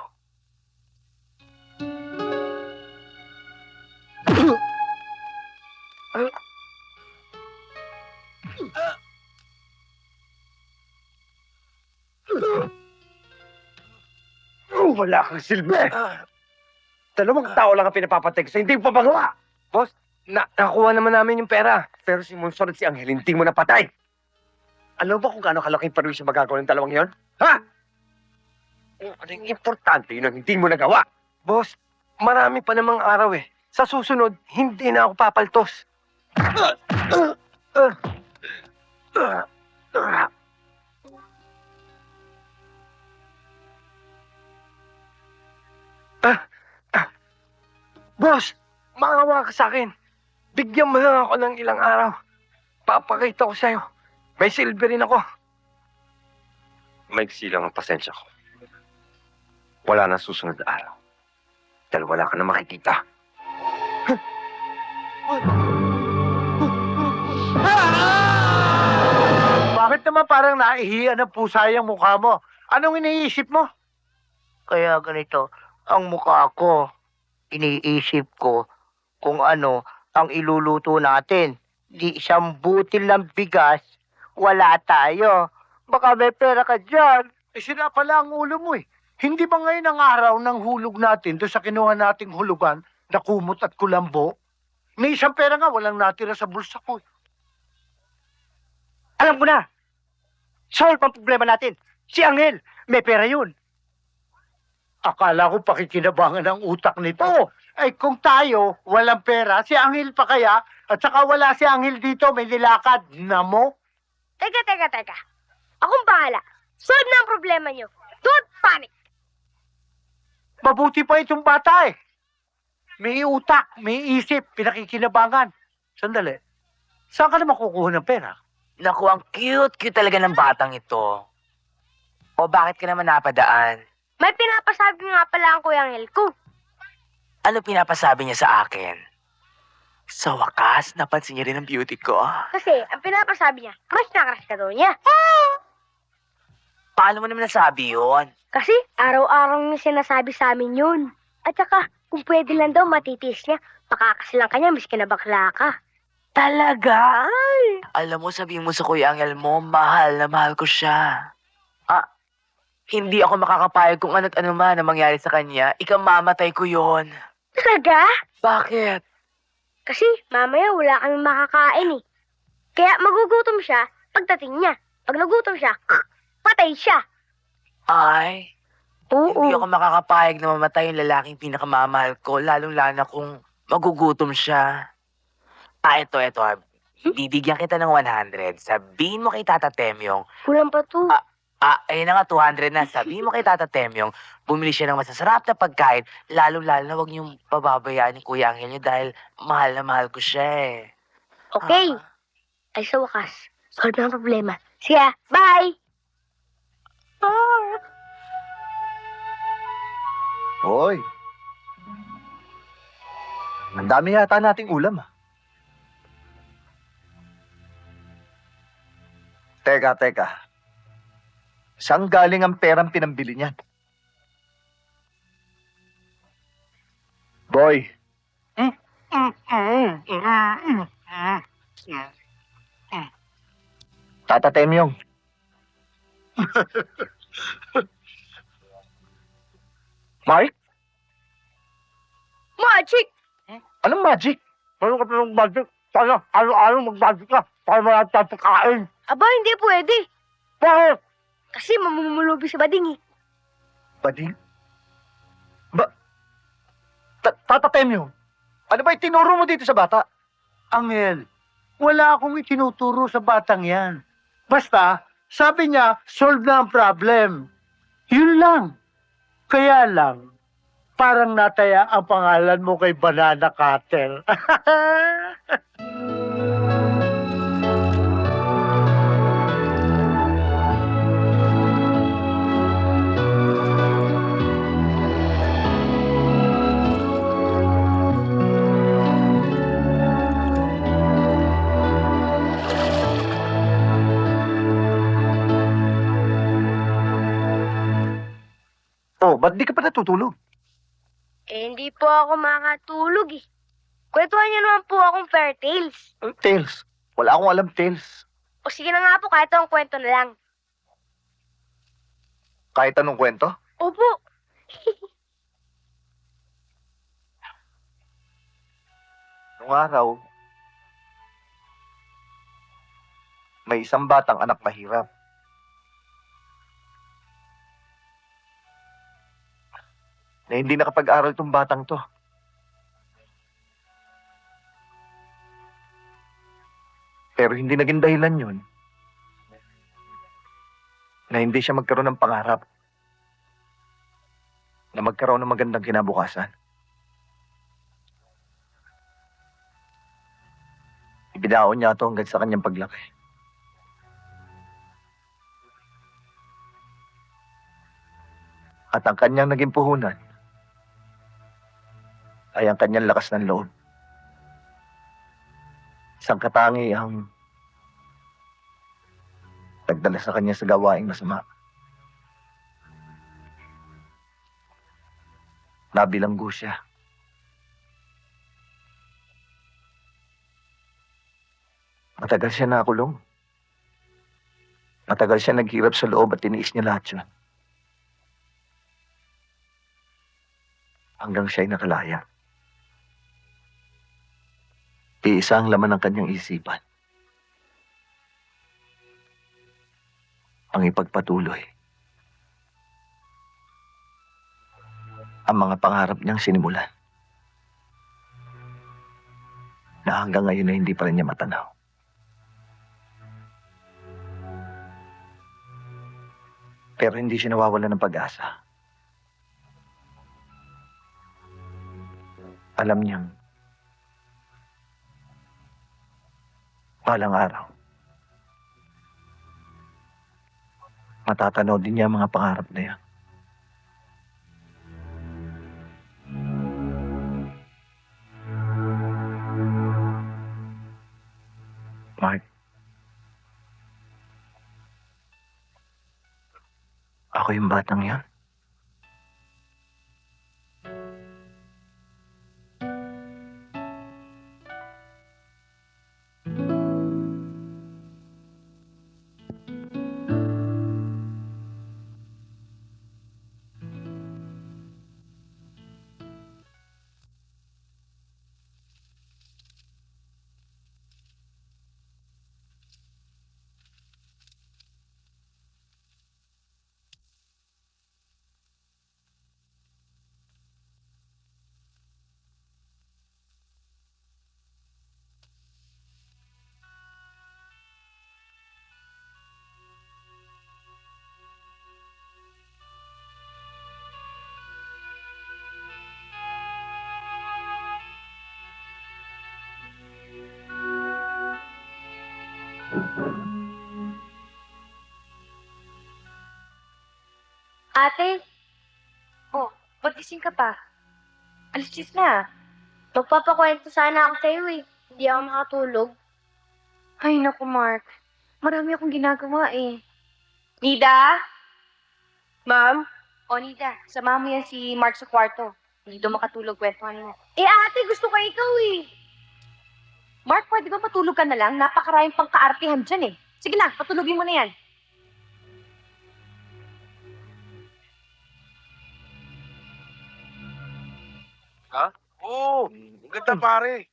Wala kang silbi. Dalawang tao lang ang pinapapatay ko sa hindi mo pabagawa. Boss, nakuha naman namin yung pera. Pero si Monson at si Angel, hindi mo napatay. Alam ba kung gaano kalaking perwisyo magagawa ng dalawang yon? Ha? Ano yung importante, yun ang hindi mo nagawa. Boss, marami pa namang araw eh. Sa susunod, hindi na ako papaltos. Boss, maawa ka sa akin. Bigyan mo lang ako ng ilang araw. Papakita ko sa'yo. May silver rin ako. Maiksi lang ang pasensya ko. Wala na susunod na araw. Dahil wala ka na makikita. Bakit naman parang naihiyan ng pusa yung mukha mo? Anong iniisip mo? Kaya ganito, ang mukha ko, iniisip ko kung ano ang iluluto natin. Di isang butil ng bigas, wala tayo. Baka may pera ka dyan. Sira pala ang ulo mo eh. Hindi ba ngayon ang araw ng hulog natin doon sa kinuha nating hulugan na kumot at kulambo? May isang pera nga walang natira sa bulsa ko. Alam ko na! Solve ang problema natin. Si Angel, may pera yun. Akala ko pakikinabangan ang utak nito. Ay kung tayo, walang pera, si Angel pa kaya? At saka wala si Angel dito, may nilakad na mo? Teka. Akong bahala. Solve na ang problema nyo. Don't panic. Mabuti pa itong bata eh. May utak, may isip, pinakikinabangan. Sandali, saan ka naman kukuha ng pera? Naku, ang cute talaga ng batang ito. O bakit ka naman napadaan? May pinapasabi nga pala ang Kuya Angel ko. Ano pinapasabi niya sa akin? Sa wakas, napansin niya rin ang beauty ko. Kasi ang pinapasabi niya, crush na crush ka daw niya. Paano mo naman nasabi yun? Kasi araw-araw niya sinasabi sa amin yun. At saka, kung pwede lang daw matitiis niya, pakakasilang ka niya, miski na bakla ka. Talaga? Alam mo, sabihin mo sa Kuya Angel mo, mahal na mahal ko siya. Hindi ako makakapayag kung ano't ano man ang mangyari sa kanya. Ikamamatay ko yon. Talaga? Bakit? Kasi mamaya wala kami makakain eh. Kaya magugutom siya pagdating niya. Pag nagutom siya, patay siya. Ay, Oo. hindi ako makakapayag na mamatay yung lalaking pinakamamahal ko, lalong-lalo na kung magugutom siya. Ito. Bibigyan kita ng 100. Sabihin mo kay Tata Temyong, Kulang pa to. ayun na nga, 200 na. Sabihin mo kay Tata Temyong, bumili siya ng masasarap na pagkain, lalong-lalo na huwag niyong pababayaan ni Kuya Angel niyo dahil mahal na mahal ko siya eh. Okay. Ay sa wakas, solve na ang problema. Sige, bye! Hoy. Ang dami yata nating ulam, ah. Teka. Saan galing ang perang pinambili niyan? Boy. Tata Temyong. Mark? Magic! Anong magic? Ano ka ng magic? Sana araw-araw mag-magic ka para marami tayong pagkain. Aba, hindi pwede. Bakit? Kasi mamumulubi sa bading eh. Bading? Tata Temyo, ano ba itinuro mo dito sa bata? Angel, wala akong itinuturo sa batang yan. Basta, sabi niya, solve na ang problem. Yun lang. Kaya lang, parang nataya ang pangalan mo kay Banana Cutter. Oh, ba't di ka pa natutulog? Hindi po ako makatulog eh. Kwentuhan niyo naman po akong fairy tales. Tales. Wala akong alam tales. O sige na nga po, kahit ang kwento na lang. Kahit anong kwento? Opo. Nung araw, may isang batang anak mahirap. Na hindi nakapag-aral tong batang to. Pero hindi naging dahilan yun na hindi siya magkaroon ng pangarap. Na magkaroon ng magandang kinabukasan. Ibinaon niya ito hanggang sa kanyang paglaki. At ang kanyang naging puhunan ay ang kanyang lakas ng loob. Isang katangiang nagdala sa kanya sa gawaing masama. Nabilanggo siya. Matagal siya nakulong. Matagal siya naghirap sa loob at tiniis niya lahat yun. Hanggang siya'y nakalaya. Iisa ang laman ng kanyang isipan. Ang ipagpatuloy. Ang mga pangarap niyang sinimulan. Na hanggang ngayon ay hindi pa rin niya matanaw. Pero hindi siya nawawala ng pag-asa. Alam niyang balang araw, matatanaw din niya ang mga pangarap na yan. Mark, ako yung batang yan. Ate? Oh, ba't gising ka pa? Alas 10 na. Magpapakwento sana ako sa'yo eh. Hindi ako makatulog. Ay, naku, Mark. Marami akong ginagawa eh. Nida? Ma'am? O, Nida, samahan mo yan si Mark sa kwarto. Hindi daw makatulog, kwentuhan mo. Eh ate, gusto ko ikaw eh. Mark, pwede ba matulog ka na lang? Napakaraming pang kaartihan dyan eh. Sige na, patulogin mo na yan. Ha? Oo, ang ganda pare.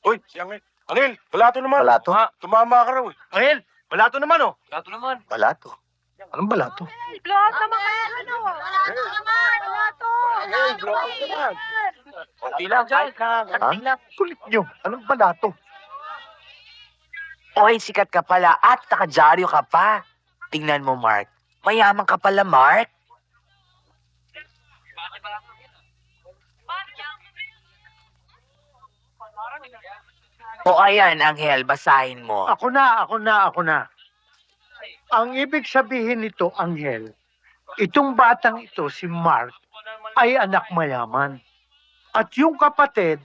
Uy, si Angel. Angel, balato naman. Balato? Ha? Tumama ka raw eh. Angel, balato naman oh. Balato naman. Balato? Anong balato? Lahat naman kayo, ano? Balato naman! Balato! Angel, blow out naman. Kunti lang dyan. Ha? Kulit nyo. Anong balato? Oy, sikat ka pala at nakadyaryo ka pa. Tingnan mo, Mark. Mayaman ka pala, Mark. O ayan, Angel, basahin mo. Ako na. Ang ibig sabihin nito, Angel, itong batang ito, si Mark, ay anak mayaman. At yung kapatid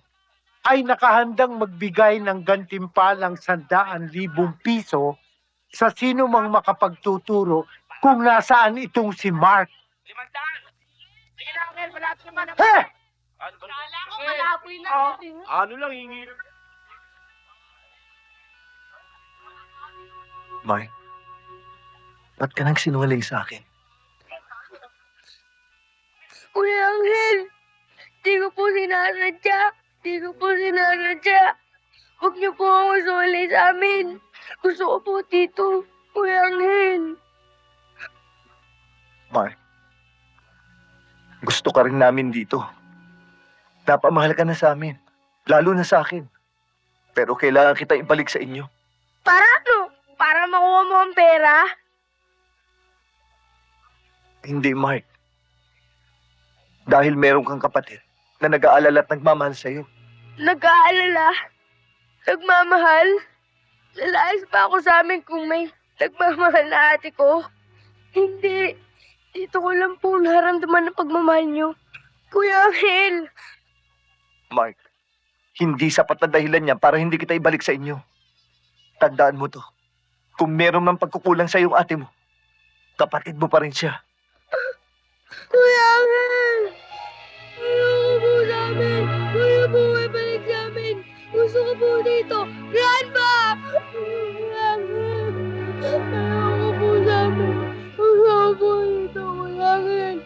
ay nakahandang magbigay ng gantimpalang 100,000 piso sa sino mang makapagtuturo kung nasaan itong si Mark. Eh! Ano lang, hingi. Mark, ba't ka nagsinungaling sa akin? Kuya Angel, di ko po sinasadya. Huwag niyo po ako sumali sa amin. Gusto ko po dito, Kuya Angel. Mark, gusto ka rin namin dito. Napamahal ka na sa amin, lalo na sa akin. Pero kailangan kita ibalik sa inyo. Para ano? Para makuha mo ang pera? Hindi, Mark. Dahil meron kang kapatid na nag-aalala at nagmamahal sa'yo. Nag-aalala? Nagmamahal? Lalayas pa ako sa amin kung may nagmamahal na ate ko? Hindi. Dito ko lang po naramdaman ng pagmamahal niyo. Kuya Angel! Mark, hindi sapat na dahilan yan para hindi kita ibalik sa inyo. Tandaan mo to. Kung meron mang pagkukulang sa iyong ate mo, kapatid mo pa rin siya. Kuya Angel! Ayoko po sa amin! Kuya po, ibalik sa amin! Gusto ko po dito! Grandpa! Kuya Angel! Ayoko po sa amin! Gusto ko po dito, Kuya Angel!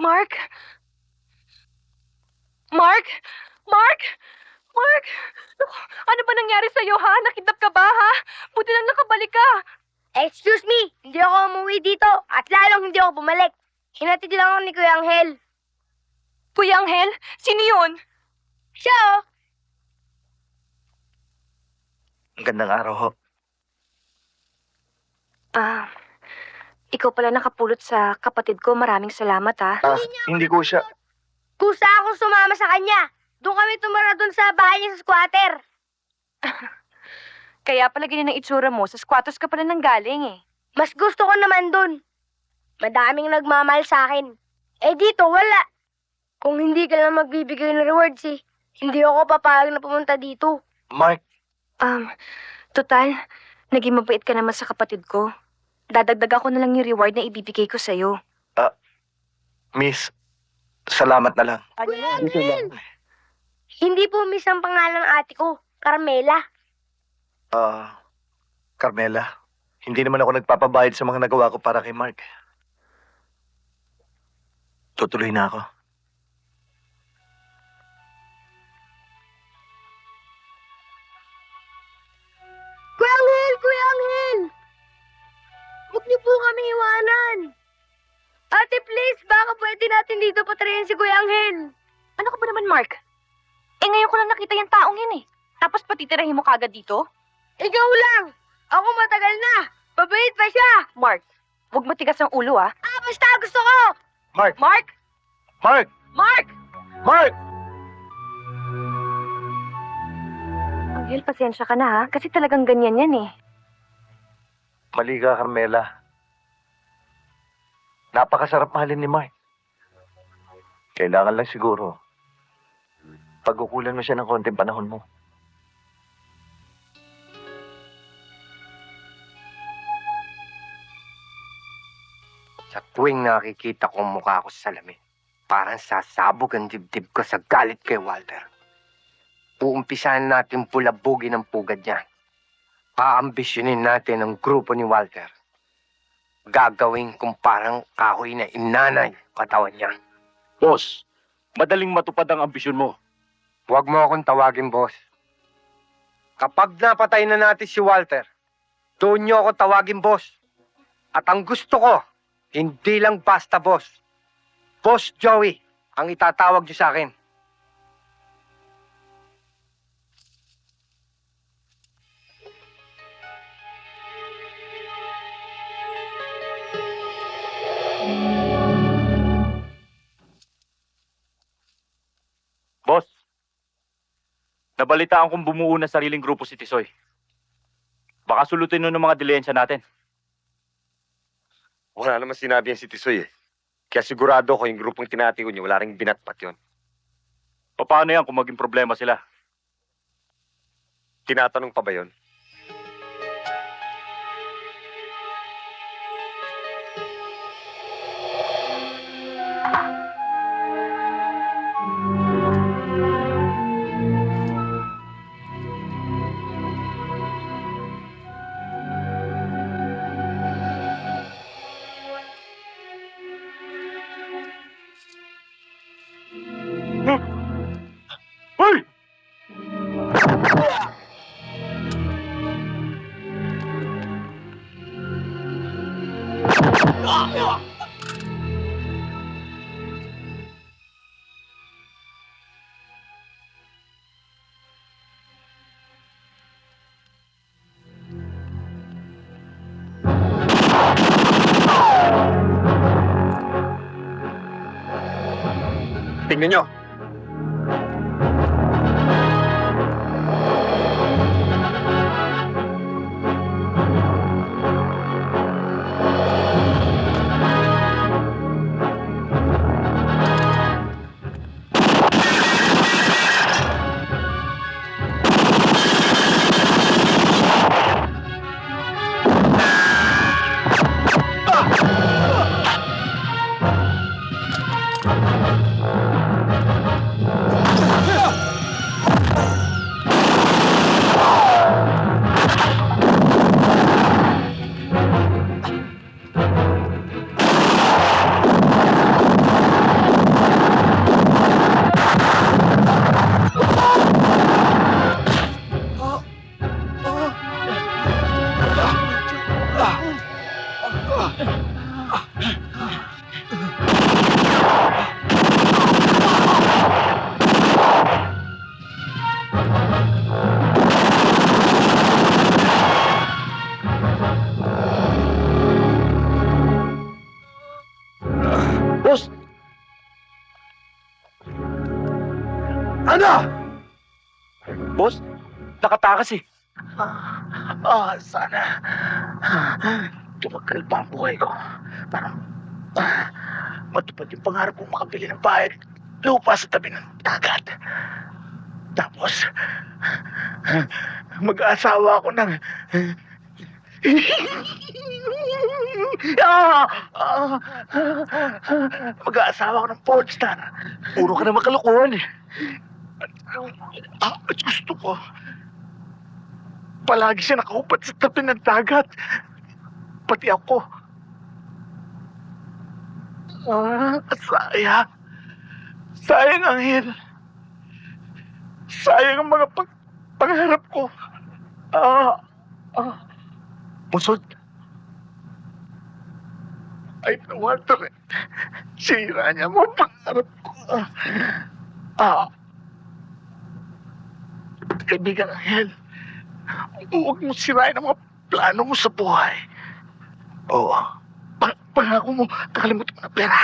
Mark? Mark? Mark? Mark? Naku, ano ba nangyari sa'yo, ha? Nakidnap ka ba, ha? Buti lang nakabalik ka. Excuse me! Hindi ako umuwi dito at lalong hindi ako bumalik. Hinatid lang ako ni Kuya Angel. Kuya Angel? Sino yun? Siya oh! Ang gandang araw ho. Ikaw pala nakapulot sa kapatid ko. Maraming salamat, ha? Hindi ko siya. Kusa akong sumama sa kanya. Doon kami tumira doon sa bahay niya sa squatter. Kaya pala ganyan ang itsura mo. Sa squatters ka pala nang galing, eh. Mas gusto ko naman doon. Madaming nagmamahal sa akin. Eh dito, wala. Kung hindi ka lang magbibigay ng rewards eh, hindi ako papayag na pumunta dito. Mark, Total, naging mabait ka naman sa kapatid ko. Dadagdag ako na lang yung reward na ibibigay ko sa'yo. miss, salamat na lang. Kuya Angel! Hindi po miss ang pangalan ng ate ko, Carmela. Carmela, hindi naman ako nagpapabayad sa mga nagawa ko para kay Mark. Tutuloy na ako. Kuya Angel! Kuya Angel! Huwag niyo po kami iwanan. Ate, please, baka pwede natin dito patrayan si Kuya Angel. Ano ka ba naman, Mark? Eh, ngayon ko lang nakita yung taong yun, eh. Tapos patitirahin mo kagad dito? Ikaw lang! Ako matagal na! Mabait pa siya! Mark, huwag matigas ang ulo, ah. Basta gusto ko! Mark! Mark! Mark! Mark! Mark! Angel, pasensya ka na, ha? Kasi talagang ganyan yan, eh. Mali ka, Carmela. Napakasarap mahalin ni Mark. Kailangan lang siguro pagkukulan mo siya ng konting panahon mo. Sa tuwing nakikita ko ang mukha ko sa salamin, parang sasabog ang dibdib ko sa galit kay Walter. Uumpisahan natin pulabugin ang pugad niya. Aambisyonin natin ang grupo ni Walter. Gagawin kong parang kahoy na inanay katawan niya. Boss, madaling matupad ang ambisyon mo. Huwag mo akong tawagin, boss. Kapag napatay na natin si Walter, doon niyo ako tawagin, boss. At ang gusto ko, hindi lang basta, boss. Boss Joey, ang itatawag niyo sa akin. Boss, nabalitaan kong bumuo na sariling grupo si Tisoy. Baka sulutin nun ng mga dilensya natin. Wala naman sinabi yan si Tisoy eh. Kaya sigurado ko yung grupong tinatigo niyo, wala rin binatpat yun. Paano yan kung maging problema sila? Tinatanong pa ba yun? Hoy! Tingnan nyo. Boss! Ano? Boss, nakatakas eh. Sana. Tumagal pa ang buhay ko. Para matupad yung pangarap kong makabili ng bahay at lupa sa tabi ng dagat. Tapos, mag-aasawa ako ng... Mag-aasawa ako ng porn star. Puro ka na makalukuhan eh. At gusto ko, palagi siya nakaupat sa tabi ng dagat. Pati ako. Sayang. Sayang, Anghel. Sayang ang mga pangarap ko. Musod, Ay, Walter, sira niya mo ang pangarap ko. Kaibigan Angel, huwag mo sirain ang mga plano mo sa buhay. oo. Pangako mo, kakalimutan mo na pera.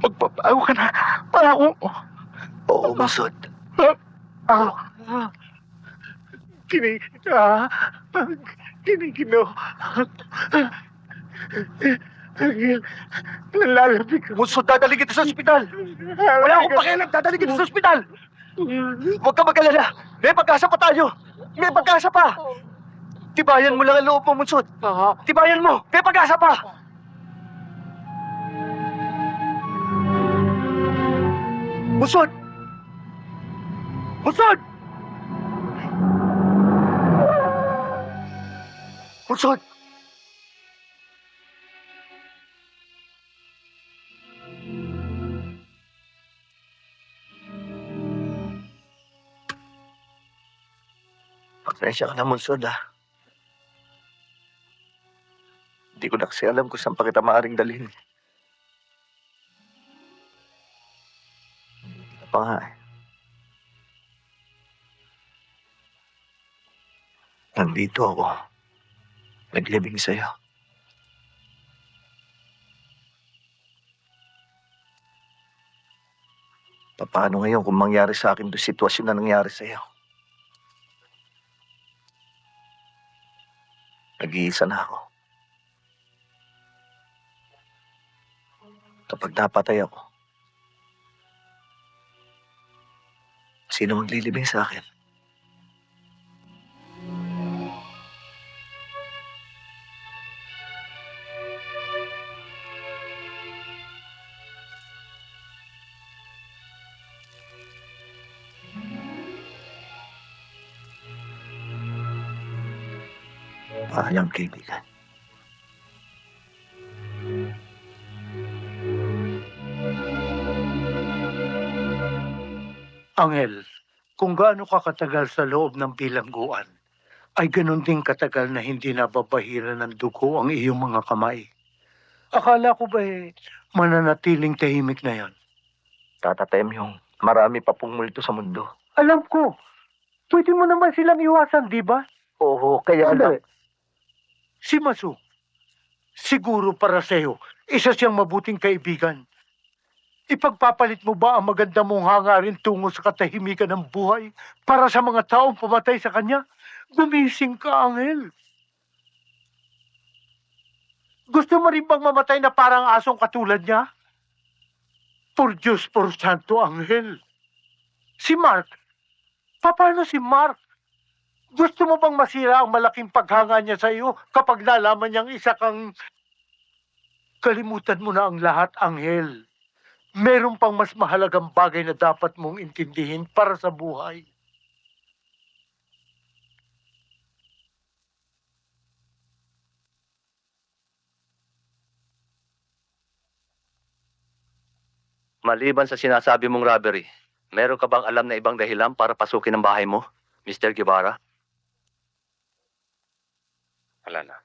Magbabago ka na. Pangako mo. Oo, Musod. Kinigino. Angel, nalalabig ka. Musod, dadali kita sa ospital. Wala akong pakialam, dadali kita sa ospital. Huwag ka mag-alala. May pag-asa pa tayo. May pag-asa pa. Tibayan mo lang ang loob mo, Musod. Tibayan mo. May pag-asa pa. Musod! Musod! Musod! Pasensya ka na, Musod, ah. Hindi ko na kasi alam kung saan pa kita maaaring dalhin. Pa nga eh. Nandito ako. Naglibing sa'yo. Paano ngayon kung mangyari sa akin doon sitwasyon na nangyari sa'yo? Nag-iisa na ako. Kapag napatay ako, sino maglilibing sa akin? Paalam, kaibigan. Angel, kung gaano ka katagal sa loob ng bilangguan, ay ganun din katagal na hindi nababahiran ng dugo ang iyong mga kamay. Akala ko ba mananatiling tahimik na yan? Tata Temyong, marami pa pong multo sa mundo. Alam ko. Pwede mo naman silang iwasan, di ba? Oo, kaya lang. Si Masu, siguro para sa'yo, isa siyang mabuting kaibigan. Ipagpapalit mo ba ang maganda mong hangarin tungo sa katahimikan ng buhay para sa mga taong pumatay sa kanya? Gumising ka, Angel. Gusto mo rin bang mamatay na parang asong katulad niya? Por Diyos, por Santo, Angel. Si Mark, paano si Mark? Gusto mo bang masira ang malaking paghanga niya sa iyo kapag nalaman niyang isa kang Kalimutan mo na ang lahat, Anghel. Meron pang mas mahalagang bagay na dapat mong intindihin para sa buhay. Maliban sa sinasabi mong robbery, meron ka bang alam na ibang dahilan para pasukin ang bahay mo, Mr. Guevara? Wala na.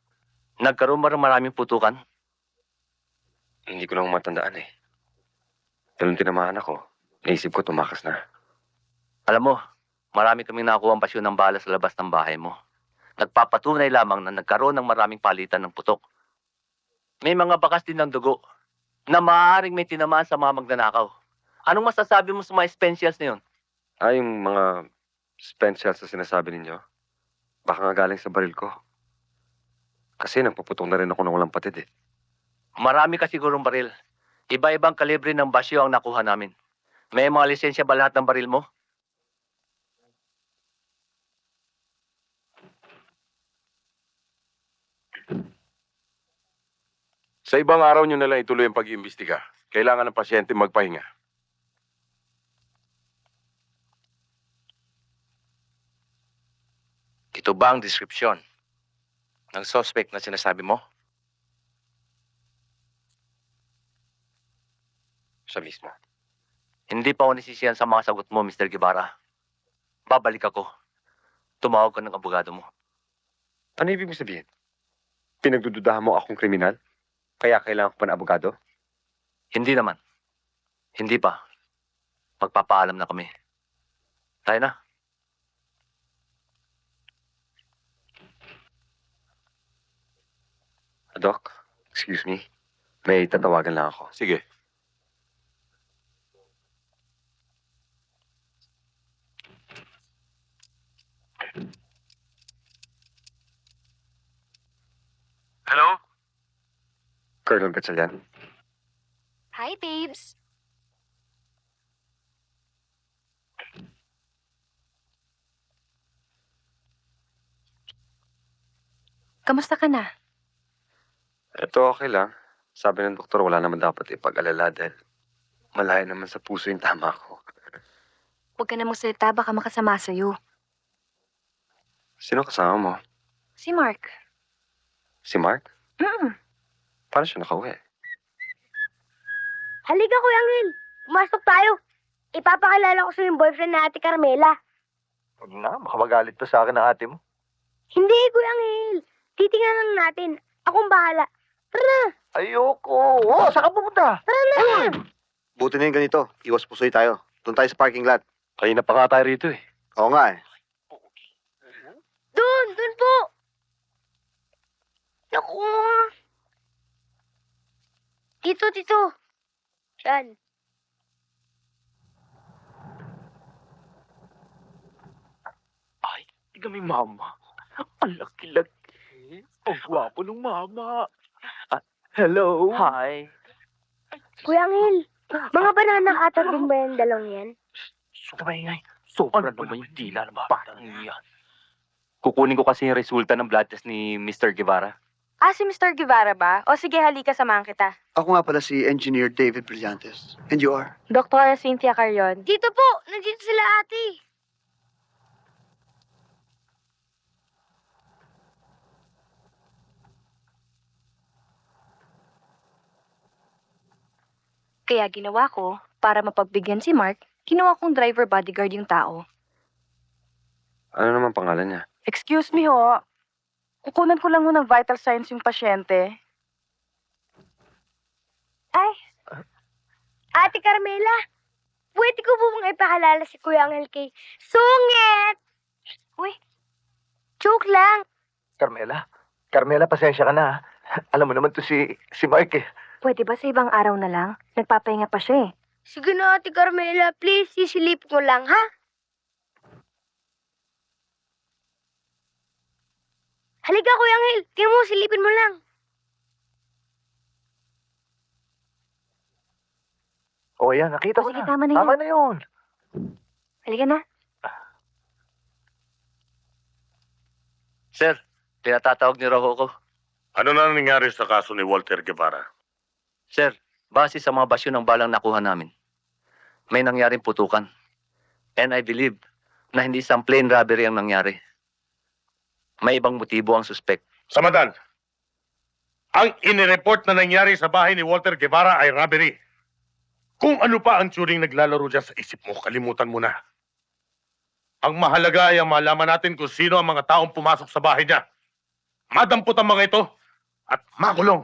Nagkaroon ba ng maraming putukan? Hindi ko lang matandaan eh. Dalawang tinamaan ako. Naisip ko tumakas na. Alam mo, marami kaming nakuha ang pasyon ng bala sa labas ng bahay mo. Nagpapatunay lamang na nagkaroon ng maraming palitan ng putok. May mga bakas din ng dugo na maaaring may tinamaan sa mga magnanakaw. Anong masasabi mo sa mga Spencials na yun? Yung mga Spencials na sinasabi ninyo, baka nga galing sa baril ko. Kasi nagpuputong na rin ako ng walang patid eh. Marami ka sigurong baril. Iba-ibang kalibre ng basyo ang nakuha namin. May mga lisensya ba lahat ng baril mo? Sa ibang araw nyo na lang ituloy ang pag-iimbestiga. Kailangan ng pasyente magpahinga. Ito ba ang description ng suspect na sinasabi mo? Siya mismo. Hindi pa ako nasisiyan sa mga sagot mo, Mr. Guevara. Babalik ako. Tumawag ka ng abogado mo. Ano ibig mo sabihin? Pinagdududahan mo akong kriminal? Kaya kailangan ko pa ng abogado? Hindi naman. Hindi pa. Magpapaalam na kami. Tayo na. Doc, excuse me. May tatawagan lang ako. Sige. Hello? Colonel Gatchalian. Hi, babes. Kamusta ka na? Ito okay lang. Sabi ng doktor, wala naman dapat ipag-alala dahil malayo naman sa puso yung tama ko. Huwag ka na magsalita, baka makasama sa'yo. Sino kasama mo? Si Mark. Si Mark? Mm. Paano siya nakauwi? Halika, Kuya Angel. Pumasok tayo. Ipapakilala ko sa yung boyfriend na Ate Carmela. Huwag na, baka magalit pa sa akin ang ate mo. Hindi, Kuya Angel. Titingnan lang natin. Akong bahala. Tara na. Ayoko. Oh, saan ka pupunta? Tara na. Buti na yung ganito. Iwas pusoy tayo. Doon tayo sa parking lot. Kanina pa nga tayo rito eh. Oo nga eh. Doon po. Naku. Dito. Yan. Kami mama. Ang laki-laki. Ang gwapo ng mama. Hello. Hi. Kuya Angel, mga banana ata din ba yung dalawang yan? Kamay. Sobra Ano naman yung tila ng batang yan. Kukunin ko kasi yung resulta ng blood test ni Mr. Guevara. Si Mr. Guevara ba? O sige, halika, samahan kita. Ako nga pala si Engineer David Brillantes. And you are? Dr. Cynthia Carion. Dito po. Nandito sila ate. Kaya ginawa ko, para mapagbigyan si Mark, ginawa kong driver bodyguard yung tao. Ano naman pangalan niya? Excuse me ho. Kukunan ko lang ho ng vital signs yung pasyente. Ay. Ate Carmela. Pwede ko po bang ipakilala si Kuya Angel kay Sungit? Uy. Joke lang. Carmela, pasensya ka na. Alam mo naman to si Mark eh. Pwede ba sa ibang araw na lang? Nagpapahinga pa siya eh. Sige na, Ate Carmela. Please, sisilip ko lang, ha? Halika, Kuya Angel. Tingnan mo, silipin mo lang. O yan, nakita ko Sige, na. tama na yan. Tama na yun. Halika na. Sir, tinatatawag ni Rojo ko. Ano na nangyari sa kaso ni Walter Guevara? Sir, base sa mga basyo ng balang nakuha namin, may nangyaring putukan. And I believe na hindi isang plain robbery ang nangyari. May ibang motibo ang suspect. Samadan, ang inireport na nangyari sa bahay ni Walter Guevara ay robbery. Kung ano pa ang turing naglalaro dyan sa isip mo, kalimutan mo na. Ang mahalaga ay ang malaman natin kung sino ang mga taong pumasok sa bahay niya. Madampot ang mga ito at makulong.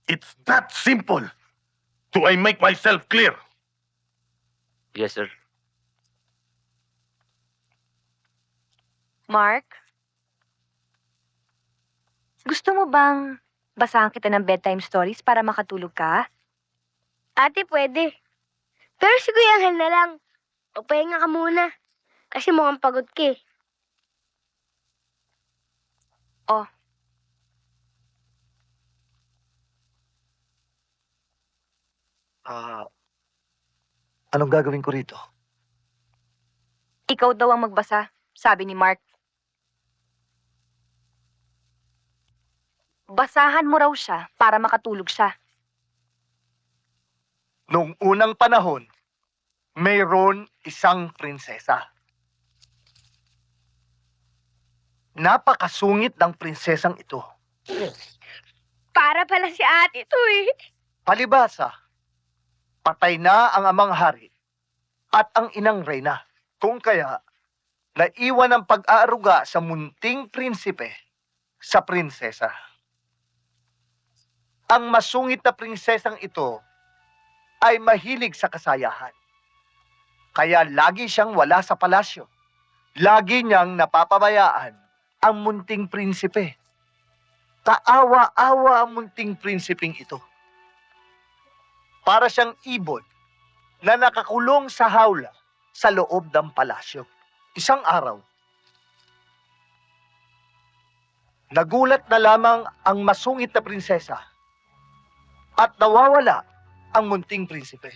It's that simple. Do I make myself clear? Yes, sir. Mark? Gusto mo bang basahan kita ng bedtime stories para makatulog ka? Ate, pwede. Pero si Kuya Angel na lang. Papahinga ka muna. Kasi mukhang pagod ka eh. Oh. Anong gagawin ko rito? Ikaw daw ang magbasa, sabi ni Mark. Basahan mo raw siya para makatulog siya. Noong unang panahon, mayroon isang prinsesa. Napakasungit ng prinsesang ito. Para pala si ate to eh. Palibasa, patay na ang amang hari at ang inang reyna. Kung kaya, naiwan ang pag-aaruga sa munting prinsipe sa prinsesa. Ang masungit na prinsesang ito ay mahilig sa kasayahan. Kaya lagi siyang wala sa palasyo. Lagi niyang napapabayaan ang munting prinsipe. Kaawa-awa ang munting prinsipeng ito. Para siyang ibon na nakakulong sa hawla sa loob ng palasyo. Isang araw, nagulat na lamang ang masungit na prinsesa at nawawala ang munting prinsipe.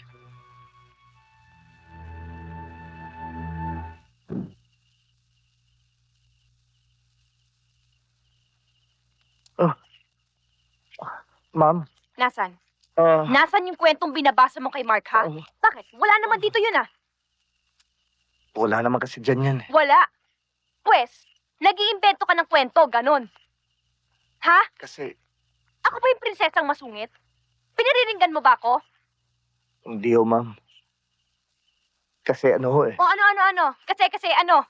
Ma'am? Nasaan? Nasaan yung kwentong binabasa mo kay Mark, ha? Bakit? Wala naman dito yun, ah. Wala naman kasi dyan yan eh. Wala. Pwes, nag-iimbento ka ng kwento, ganon. Ha? Kasi Ako ba yung prinsesang masungit? Pinariringgan mo ba ako? hindi ho, ma'am. Kasi ano ho eh. O ano? Kasi ano?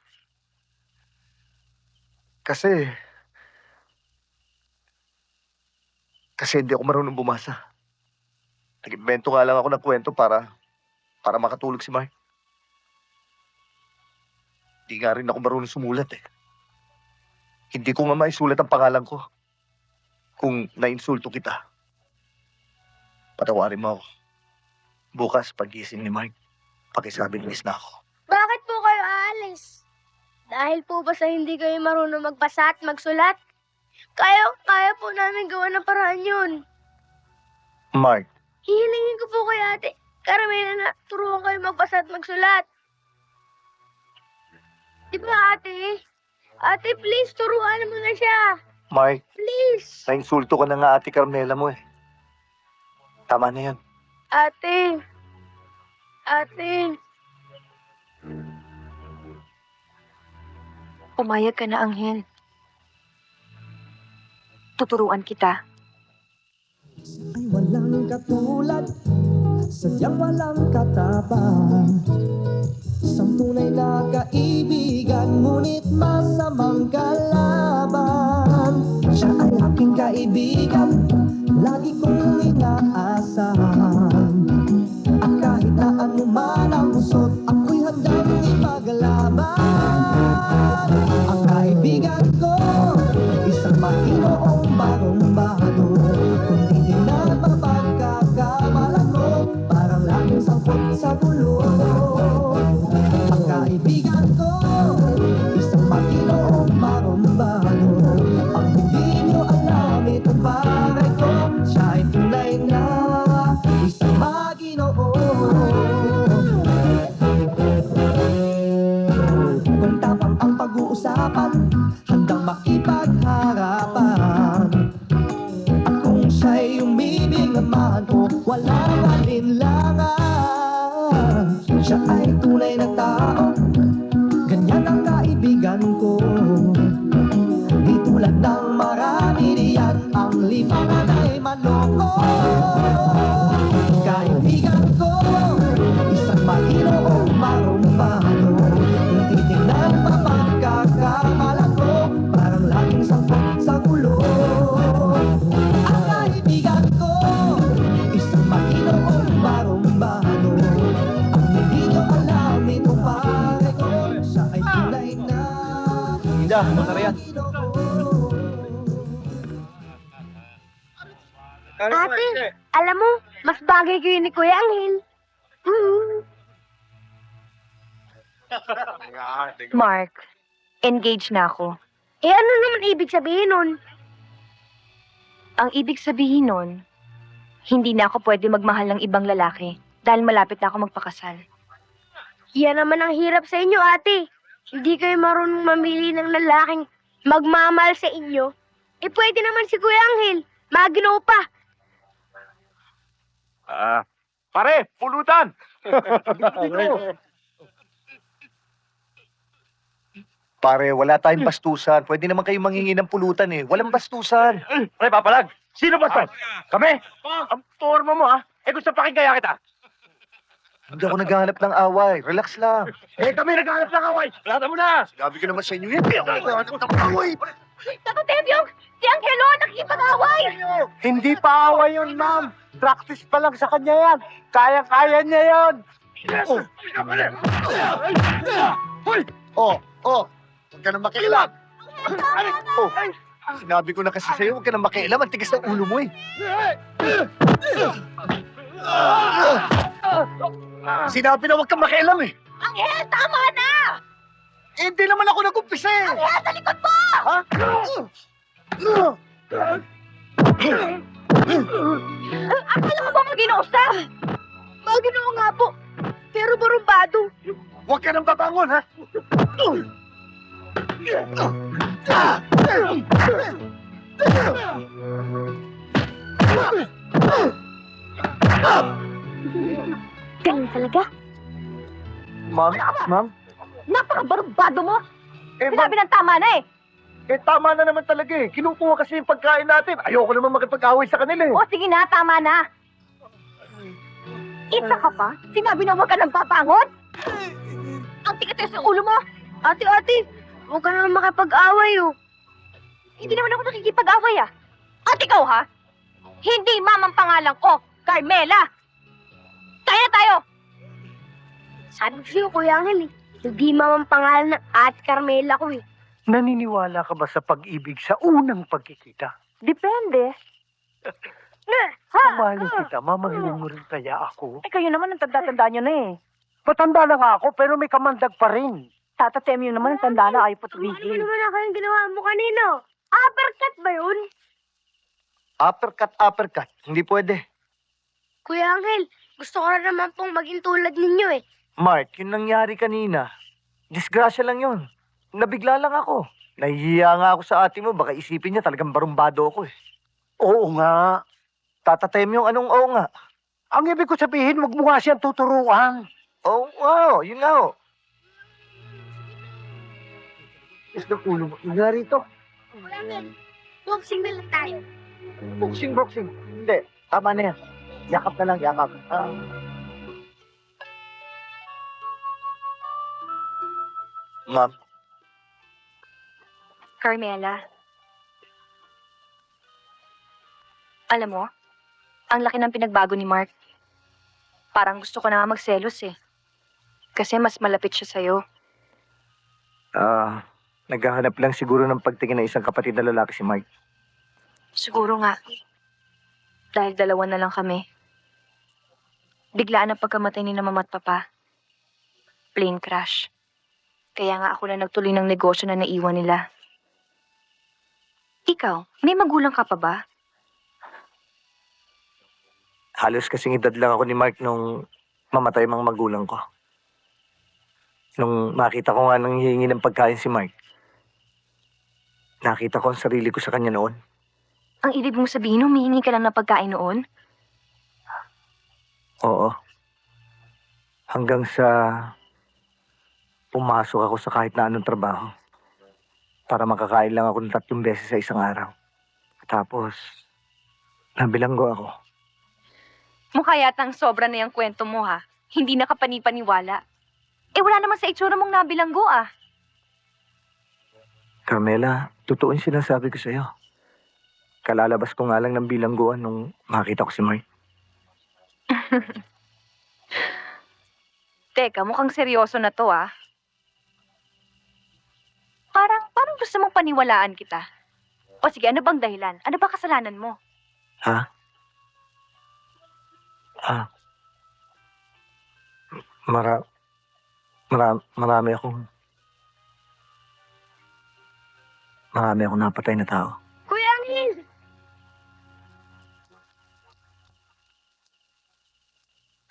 Kasi hindi ako marunong bumasa. Nag-invento nga lang ako ng kwento para makatulog si Mark. Hindi nga rin ako marunong sumulat eh. Hindi ko nga maisulat ang pangalan ko. Kung nainsulto kita, patawarin mo ako. Bukas, pagising ni Mark, pakisabi ni Miss na ako. Bakit po kayo aalis? Dahil po ba sa hindi kayo marunong magbasa at magsulat? Kaya po namin gawa ng paraan yun. Mark, Hihilingin ko po kay ate. Karamihan na turuan kayo magbasa at magsulat. Di ba ate? Ate, please, turuan mo na siya. Mark, Please. nainsulto ka na nga ate Carmela mo eh. Tama na yan. Ate. Pumayag ka na, Anghel. Tuturuan kita. Ay walang katulad, sadyang walang katapang. Isang tunay na kaibigan, ngunit masamang kalaban. Siya ay aking kaibigan, lagi kong inaasahan. At kahit na anuman ang usot, ako'y handang ipaglaban. Ang kaibigan ko, isang Panginoong bagong-bago. Kung di na mapagkakamalan mo, parang laging sangkot sa gulo. Ang kaibigan ko, isang Panginoong bagong-bago. Ang hindi nyo alam, itong bagay ko, siya ay tunay na isang Panginoon. Kung tapang ang pag-uusapan, handang makipagharapan. At kung siya'y umibig naman o ng alinlangan. Siya ay tunay na tao, ganyan ang kaibigan ko. Di tulad ng marami diyan, ang limangan ay manloko. Kaibigan ko, isang mahirong marumbado. Yung titig ng mapagkakamalan ko, parang laging sangkot sa ulo. Ang kaibigan ko, isang mahirong marumbado. Ang hindi nyo alam, ito pare ko, siya ay tunay na. Ida, manarayan. Ate, alam mo, mas bagay ko yun ni Kuya Angel. Mark, engaged na ako. Eh ano naman ibig sabihin nun? Ang ibig sabihin nun, hindi na ako pwede magmahal ng ibang lalaki dahil malapit na ako magpakasal. Yan naman ang hirap sa inyo, ate. Hindi kayo marunong mamili ng lalaking magmamahal sa inyo. Eh pwede naman si Kuya Angel. Magino pa. Pare, pulutan! Pare, wala tayong bastusan. Pwede naman kayo manghingi ng pulutan eh. Walang bastusan. Pre, papalag! Sino ba to? Kami? Ang forma mo, ha? Eh, gusto pakinggan kita. Hindi ako naghahanap ng away. Relax lang. Eh, kami naghahanap ng away. Plata mo na! Sabi ko naman sa inyo, hindi ako naghahanap ng away. Tato Tebyong! Si Angelo, nakikipag-away! Hindi pa away yun, ma'am. Practice pa lang sa kanya yan. Kaya-kaya niya yun. Oh. Huwag ka nang makialam. Oh, sinabi ko na kasi sa'yo, huwag ka nang makialam. Ang tigas ng ulo mo eh. Sinabi na huwag kang makialam eh. Angel, tama na! Hindi naman ako nag-umpisa eh. Angel, sa likod mo! Ha? Akala ko ba mag-inuusap? Magino nga po. Pero barumbado. Huwag ka nang babangon ha. Ganun talaga. Ma'am? Napaka-barumbado mo! Eh, Sinabi ng tama na eh! Eh, tama na naman talaga eh. Kinukuha kasi yung pagkain natin. Ayoko naman makipag-away sa kanila eh. O sige na, tama na! Isa ka pa? Sinabi na huwag ka nang papangon? Ang tigas ng ulo mo! Ate, huwag ka naman makipag-away oh. Hindi naman ako nakikipag-away ah! At ikaw ha? Hindi mamang pangalan ko, Carmela! Tayo na tayo! Sabi ko sa'yo, Kuya Angel eh. Hindi mamang pangalan ng Ate Carmela ko eh. Naniniwala ka ba sa pag-ibig sa unang pagkikita? Depende. Mamahalin kita, mamahilin mo rin kaya ako. Eh, kayo naman ang tanda-tanda nyo na eh. Matanda na nga ako, pero may kamandag pa rin. Tata Temyo naman ang tanda na ayaw Ano patumigil. naman ako yung ginawa mo kanino? Uppercut ba yun? Uppercut. Hindi pwede. Kuya Angel, gusto ko na naman pong maging tulad ninyo eh. Mark, yung nangyari kanina, disgrasya lang yun. Nabigla lang ako. Nahihiya nga ako sa ate mo. Baka isipin niya talagang barumbado ako eh. Oo nga. Tatatem yung anong oo nga. Ang ibig ko sabihin, wag mo nga siyang tuturuan. Oo, wow, yun nga oh. Is the ulo mo. Nga rito. Kuya Angel, boxing na lang tayo. Boxing. Hindi, tama na yan. Yakap na lang, yakap. Ma'am, Carmela. Alam mo, ang laki ng pinagbago ni Mark. Parang gusto ko na nga magselos eh. Kasi mas malapit siya sa'yo. naghahanap lang siguro ng pagtingin ng isang kapatid na lalaki si Mike. Siguro nga. Dahil dalawa na lang kami. Biglaan ang pagkamatay ni na mama at papa. Plane crash. Kaya nga ako na nagtuloy ng negosyo na naiwan nila. Ikaw, may magulang ka pa ba? Halos kasing edad lang ako ni Mark nung mamatay mga magulang ko. Nung makita ko nga nang hihingi ng pagkain si Mark, nakita ko ang sarili ko sa kanya noon. Ang ibig mong sabihin, humihingi ka lang ng pagkain noon? Oo. Hanggang sa pumasok ako sa kahit na anong trabaho. Para makakain lang ako ng 3 beses sa isang araw. Tapos, nabilanggo ako. Mukha yatang sobra na yung kwento mo, ha? Hindi na ka panipaniwala. Eh, wala naman sa itsura mong nabilanggo, ah. Carmela, totoo yung sinasabi ko sa'yo. Kalalabas ko nga lang ng bilangguan nung makita ko si Mark. Teka, mukhang seryoso na to, ah. Parang gusto mong paniwalaan kita. O sige, ano bang dahilan? Ano ba kasalanan mo? Ha? Marami akong napatay na tao. Kuya Angel!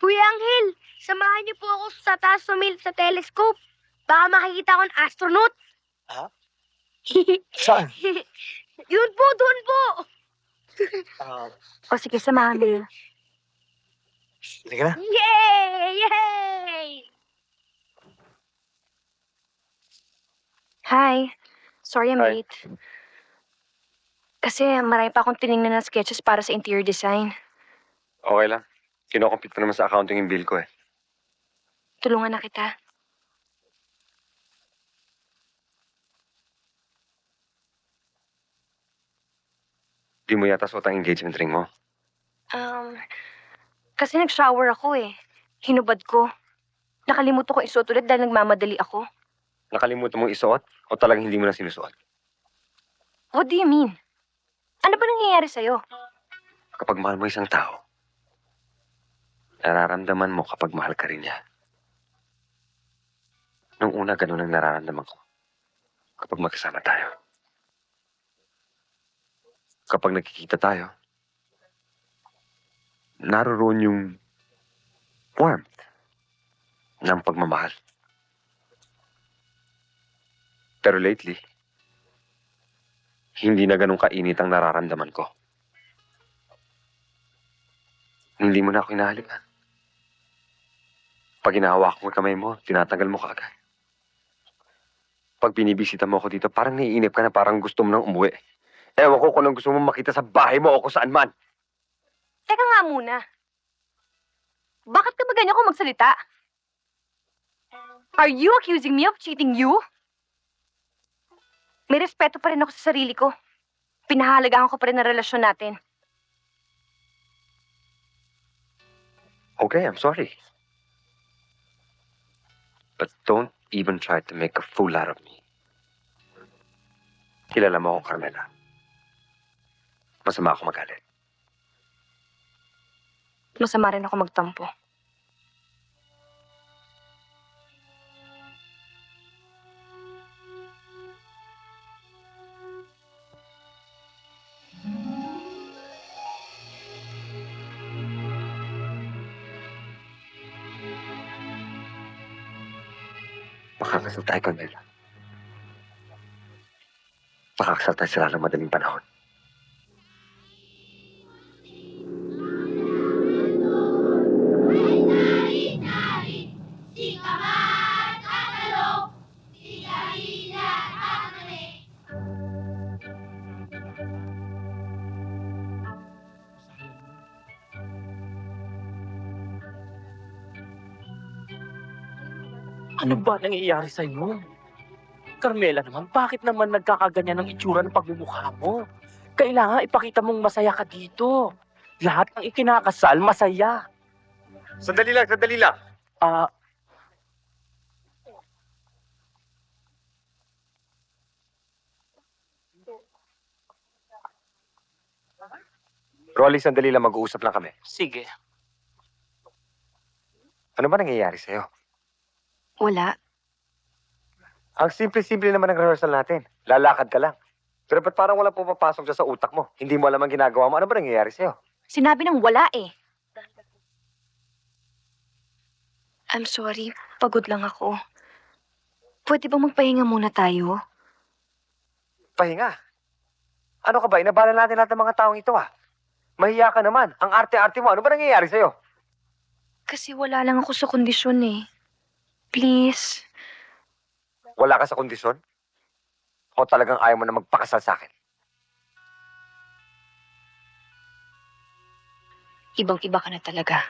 Kuya Angel, samahan niyo po ako sa taas sumilip sa telescope. Baka makikita ko ng astronaut. Ha? Saan? Yun po, doon po. O sige, samahan mo na. Sige na. Yay! Yay! Hi. Sorry I'm late. Kasi marami pa akong tinignan na sketches para sa interior design. Okay lang. Kinocompute ko naman sa accounting yung bill ko eh. Tulungan na kita. Di mo yata suot ang engagement ring mo. Kasi nag-shower ako eh. Hinubad ko. Nakalimutan ko isuot ulit dahil nagmamadali ako. Nakalimutan mong isuot o talagang hindi mo na sinusuot? What do you mean? Ano ba nangyayari sa'yo? Kapag mahal mo isang tao, nararamdaman mo kapag mahal ka rin niya. Nung una, ganun ang nararamdaman ko. Kapag magkasama tayo. Kapag nakikita tayo, naroon yung warmth ng pagmamahal. Pero lately, hindi na ganun kainit ang nararamdaman ko. Hindi mo na ako hinahalikan. Pag hinahawak mo kamay mo, tinatanggal mo kaagad. Pag binibisita mo ako dito, parang naiinip ka na parang gusto mo nang umuwi. Ewan ko kung anong gusto mo makita sa bahay mo o kung saan man. Teka nga muna. Bakit ka ba ganyan kung magsalita? Are you accusing me of cheating you? May respeto pa rin ako sa sarili ko. Pinahalagahan ko pa rin ang relasyon natin. Okay, I'm sorry. But don't even try to make a fool out of me. Kilala mo ako, Carmela. Masama ako magalit. Masama rin ako magtampo. Makakasal tayo, Carmela. Makakasal tayo sa lalong madaling panahon. Ano ba nangyayari sa'yo? Carmela naman, bakit naman nagkakaganyan ng itsura ng pagmumukha mo? Kailangan ipakita mong masaya ka dito. Lahat ng ikinakasal, masaya. Sandali lang, sandali lang. Rolly, sandali lang. Mag-uusap lang kami. Sige. Ano ba nangyayari sa'yo? Wala. Ang simple-simple naman ng rehearsal natin. Lalakad ka lang. Pero ba't parang wala pumapasok dyan sa utak mo? Hindi mo alam ang ginagawa mo. Ano ba nangyayari sa'yo? Sinabi ng wala eh. I'm sorry. Pagod lang ako. Pwede bang magpahinga muna tayo? Pahinga. Ano ka ba? Inabala natin lahat ng mga taong ito ah. Mahiya ka naman. Ang arte-arte mo. Ano ba nangyayari sa'yo? Kasi wala lang ako sa kondisyon eh. Please. Wala ka sa kondisyon? O talagang ayaw mo na magpakasal sa akin? Ibang-iba ka na talaga.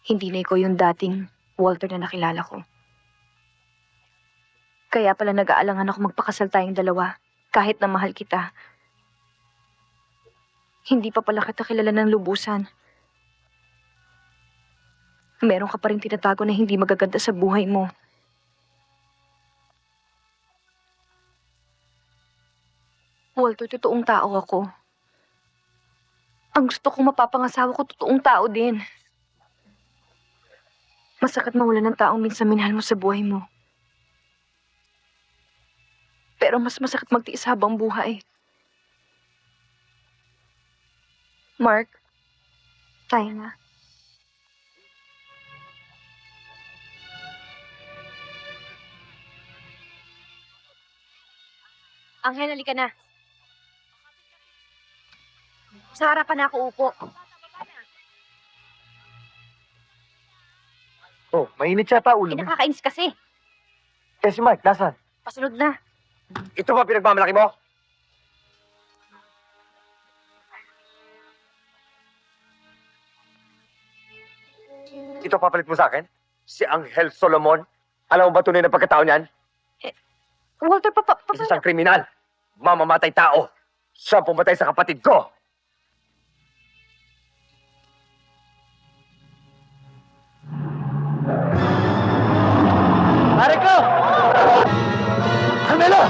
Hindi na ikaw yung dating Walter na nakilala ko. Kaya pala nag-aalangan ako magpakasal tayong dalawa, kahit na mahal kita. Hindi pa pala kita kilala ng lubusan. Meron ka pa rin tinatago na hindi magaganda sa buhay mo. Walter, totoong tao ako. Ang gusto kong mapapangasawa ko, totoong tao din. Masakit mawalan ng taong minsan minahal mo sa buhay mo. Pero mas masakit magtiis habang buhay. Mark, tayo na. Angel, halika na. Sa harapan na ako upo. Oh, mainit yata ulo mo. Nakakainis kasi. Eh si Mark, nasaan? Pasunod na. Ito ba pinagmamalaki mo? Ito papalit mo sa akin? Si Angel Solomon? Alam mo ba tunay na pagkatao niyan? Walter, Isa siyang kriminal. Mamamatay tao. Siya ang pumatay sa kapatid ko. Pare ko! Carmelo!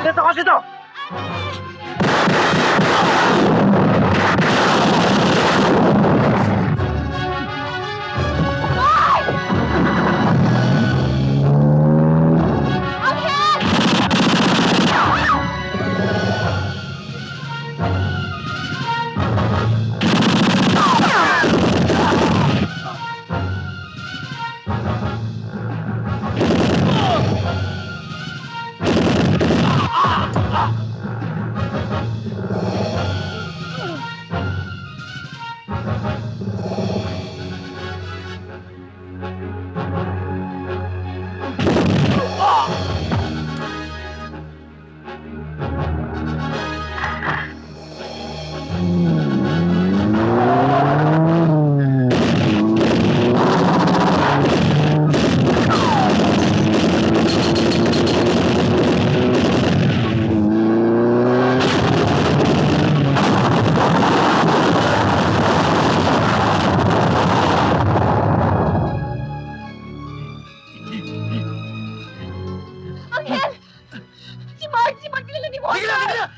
Dito kasi to! Angel! Si Mark! Si Mark nila ni Walter!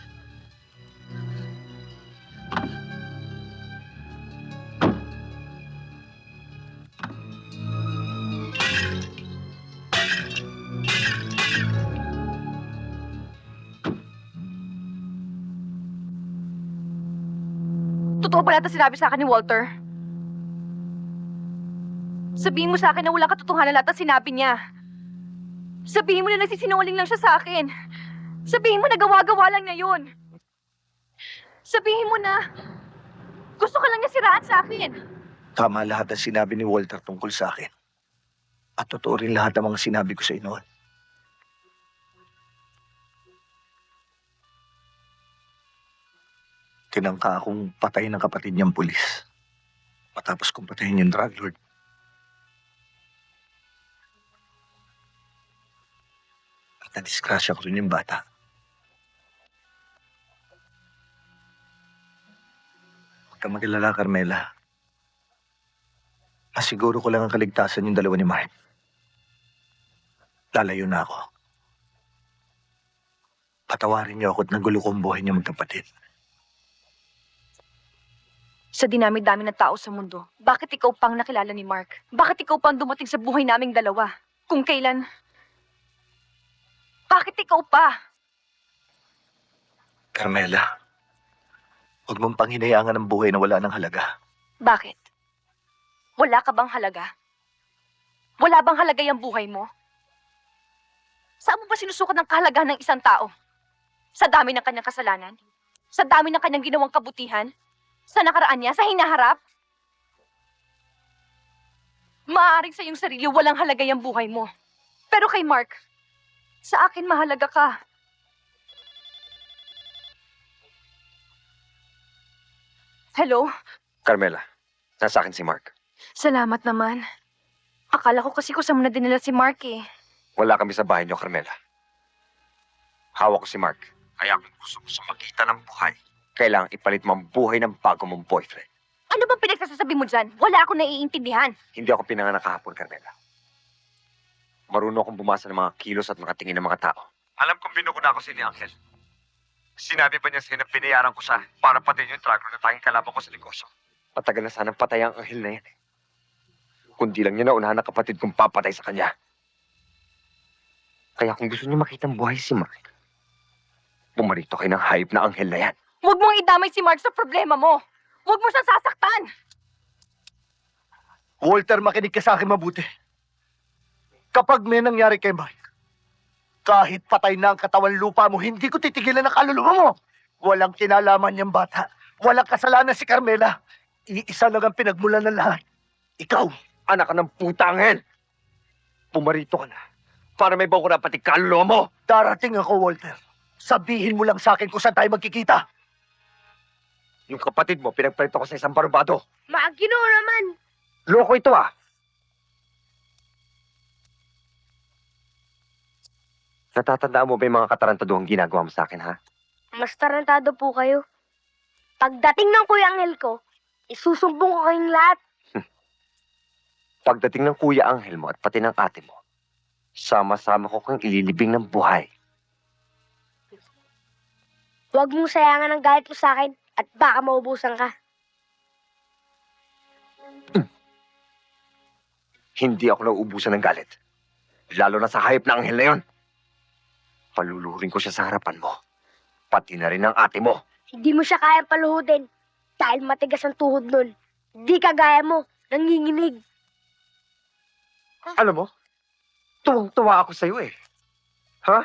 Totoo pala ito sinabi sa akin ni Walter. Sabihin mo sa akin na wala katotohanan lahat ng sinabi niya. Sabihin mo na nagsisinungaling lang siya sa akin. Sabihin mo na gawa-gawa lang na yun. Sabihin mo na gusto ka lang niya siraan sa akin. Tama lahat ang sinabi ni Walter tungkol sa akin. At totoo rin lahat ng mga sinabi ko sa inyo. Tinangka akong patayin ng kapatid niyang pulis. Matapos kong patayin yung drug lord. At nadisgrasya ko rin yung bata. Huwag kang mag-alala, Carmela. Masiguro ko lang ang kaligtasan yung dalawa ni Mark. Lalayo na ako. Patawarin niyo ako at nagulo ko ang buhay niyo magkapatid. Sa dinami-dami ng tao sa mundo, bakit ikaw pang nakilala ni Mark? Bakit ikaw pang dumating sa buhay naming dalawa? Kung kailan... Bakit ikaw pa? Carmela, huwag mong panghinayangan ng buhay na wala ng halaga. Bakit? Wala ka bang halaga? Wala bang halaga yung buhay mo? Saan mo ba sinusukat ng kahalagahan ng isang tao? Sa dami ng kanyang kasalanan? Sa dami ng kanyang ginawang kabutihan? Sa nakaraan niya? Sa hinaharap? Maaaring sa iyong sarili walang halaga yung buhay mo. Pero kay Mark, sa akin mahalaga ka. Hello? Carmela, nasa akin si Mark. Salamat naman. Akala ko kasi saan mo na dinala si Mark eh. Wala kami sa bahay niyo, Carmela. Hawak ko si Mark. Kaya kung gusto mo sa makita ng buhay, kailangang ipalit mo ang buhay ng bago mong boyfriend. Ano bang pinagsasabi mo dyan? Wala akong naiintindihan. Hindi ako pinanganak kahapon, Carmela. Marunong akong bumasa ng mga kilos at mga tingin ng mga tao. Alam kong binuko na ako si ni Angel. Sinabi pa niya sa'yo na pinayaran ko siya para patayin yung tracker na tanging kalaban ko sa negosyo. Matagal na sanang patay ang Angel na yan eh. Kundi lang niya na unahan ng kapatid kong papatay sa kanya. Kaya kung gusto niyo makita ang buhay si Mark, bumarito kayo ng hayop na Angel na yan. Huwag mong idamay si Mark sa problema mo. Huwag mo siyang sasaktan. Walter, makinig ka sa akin mabuti. Kapag may nangyari kay Mike, kahit patay na ang katawan lupa mo, hindi ko titigilan ang kaluluwa mo. Walang kinalaman niyang bata. Walang kasalanan si Carmela. Iisa lang ang pinagmulan ng lahat. Ikaw. Anak ka ng puta, Angel. Pumarito ka na para may bago na pati kaluluwa mo. Darating ako, Walter. Sabihin mo lang sa akin kung saan tayo magkikita. Yung kapatid mo, pinagpalito ko sa isang barbado. Maagino naman. Loko ito ah. Natatandaan mo ba yung mga katarantaduhang ginagawa mo sa akin, ha? Mas tarantado po kayo. Pagdating ng Kuya Angel ko, isusumbong ko kayong lahat. Pagdating ng Kuya Angel mo at pati ng ate mo, sama-sama ko kang ililibing ng buhay. Huwag mong sayangan ang galit mo sa akin at baka maubusan ka. Hindi ako nauubusan ng galit. Lalo na sa hayop na Angel na yon. Paluluhurin ko siya sa harapan mo. Pati na rin ang ate mo. Hindi mo siya kayang paluhudin dahil matigas ang tuhod nun. Di kagaya mo, nanginginig. Alam mo, tuwang-tuwa ako sa'yo eh. Ha?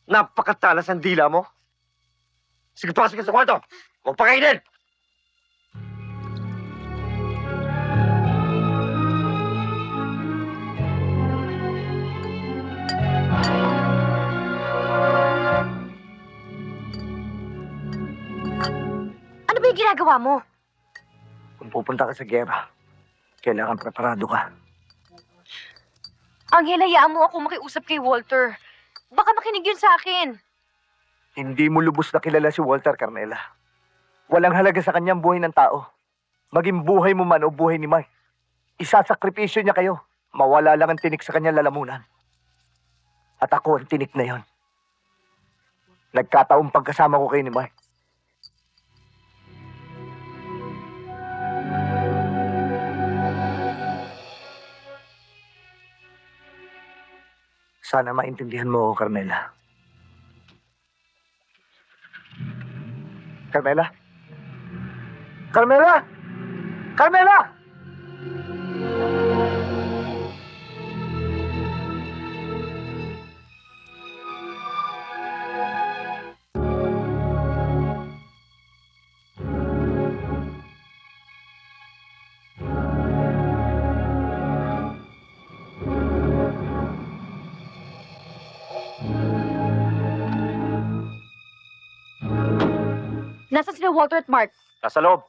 Napakatalas ang dila mo. Sige, pasok ka sa kwarto. Huwag pakainin! Ano ba yung ginagawa mo? Kung pupunta ka sa gera, kailangan preparado ka. Angel, hayaan mo ako makiusap kay Walter. Baka makinig yun sa akin. Hindi mo lubos na kilala si Walter, Carmela. Walang halaga sa kanyang buhay ng tao. Maging buhay mo man o buhay ni Mike. Isasakripisyo niya kayo. Mawala lang ang tinik sa kanyang lalamunan. At ako ang tinik na yon. Nagkataong pagkasama ko kayo ni Mike. Sana maintindihan mo ako, Carmela. Carmela? Carmela! Carmela! Nasa sila Walter at Mark? Nasa loob.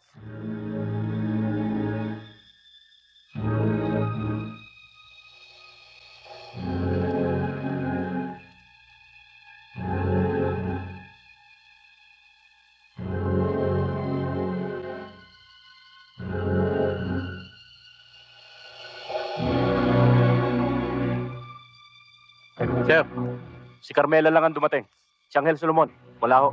Sir, si Carmela lang ang dumating. Si Angel Solomon, wala ho.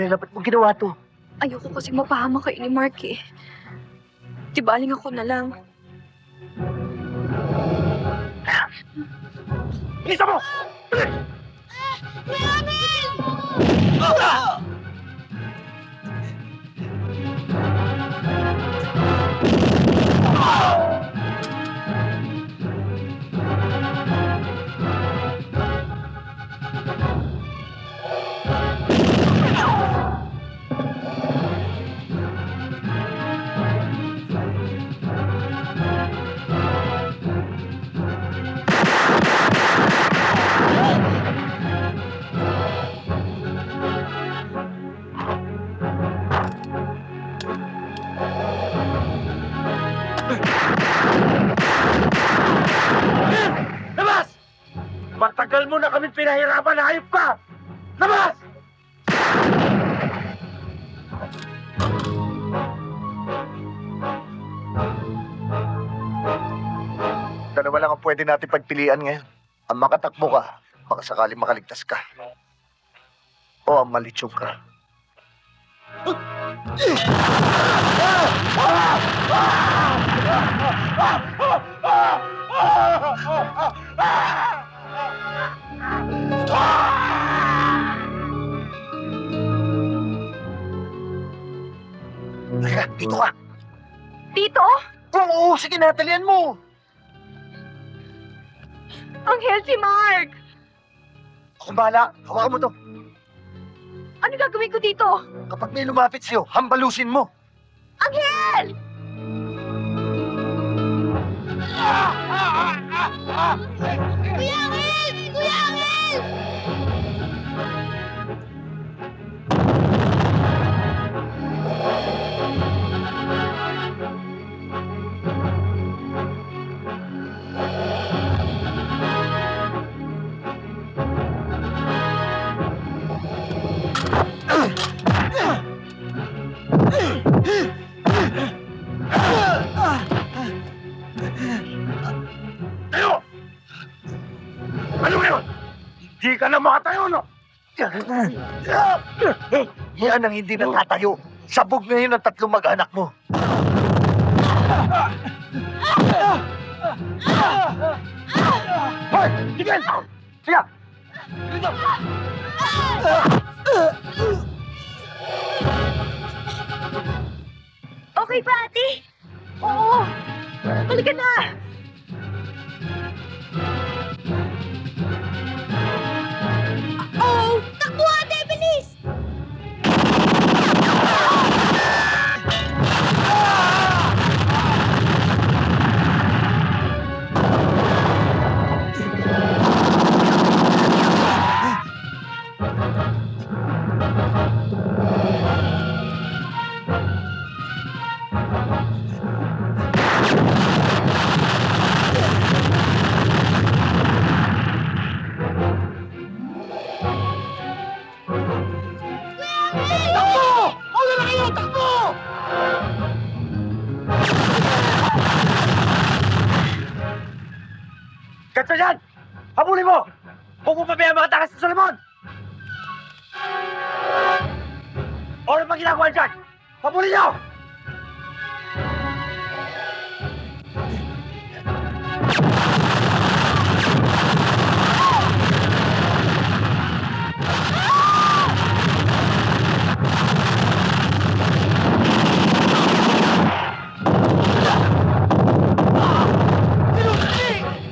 Carmela, ba't mo ginawa to? Ayoko kasi mapahama kayo ni Mark eh. Tibaling ako na lang. Isa mo! Labas! Matagal mo na kami pinahirapan na hayop ka! Labas! Dalawa lang ang pwede natin pagpilian ngayon. Ang makatakbo ka, baka sakaling makaligtas ka. O ang malitsong ka. Teka, dito ka. Tito? Oo, sige na, talian mo. Anghel, si Mark! Ako bahala, hawakan mo to. Ano gagawin ko dito? Kapag may lumapit sa'yo, hambalusin mo. Anghel! Kuya Angel! Kuya Angel! Tayo! Ano ngayon? Hindi ka na makatayo, no? Yan ang hindi natatayo. Sabog ngayon ang tatlong mag-anak mo. Hoy! Tigil! Siya! Okay pa, ate? Oo. Balikan na. Oh, takbo ate, bilis! Takbo! Ano na kayo? Takbo! Katsa dyan! Habulin mo! Huwag mo pabayaan mga takas sa Solomon! Ano pa ginagawa dyan? Habulin niyo!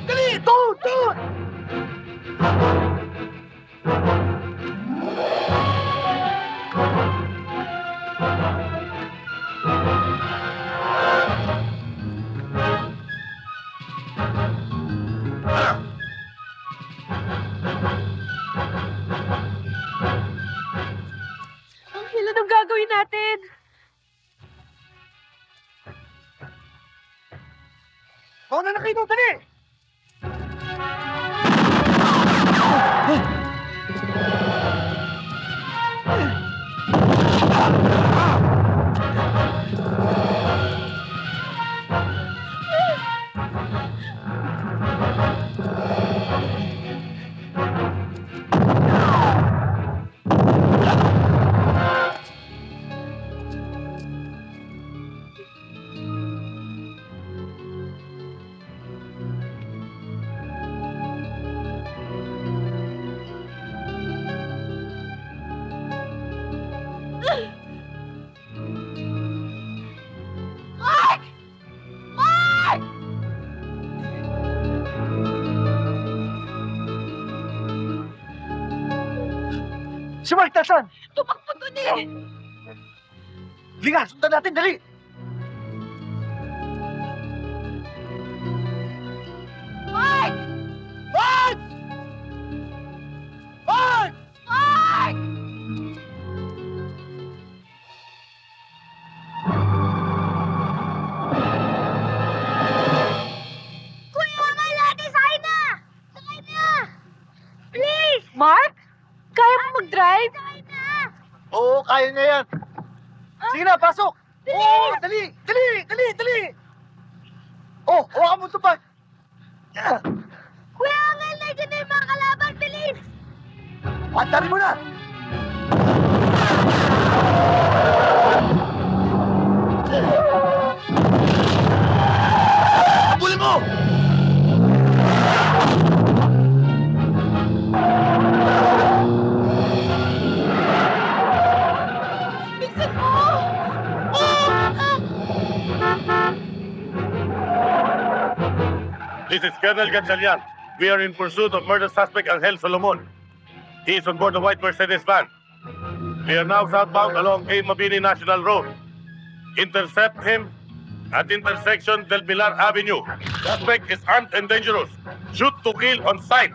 Dali! Doon! Doon! Anghel, anong gagawin natin? Mauna na kayo doon! Dali! Si Mark, nasaan? Tumakbo doon eh! Liga, sundan natin, dali! Mark! Mark! Mark! Mark! Kuya, may lati, sakay na! Sakay na! Please! Mark? Kaya mo mag-drive? Oo, kaya niya yan. Sige na, pasok! Oo, dali! Dali! Dali! Dali! Oh, hawakan mo ito pa! Kuya Angel, nandiyan na yung mga kalaban, bilis! Antarin mo na! Habulin mo! Bilisan mo! This is Colonel Gatchalian. We are in pursuit of murder suspect Angel Solomon. He is on board the white Mercedes van. We are now southbound along A. Mabini National Road. Intercept him at intersection Del Pilar Avenue. Suspect is armed and dangerous. Shoot to kill on sight.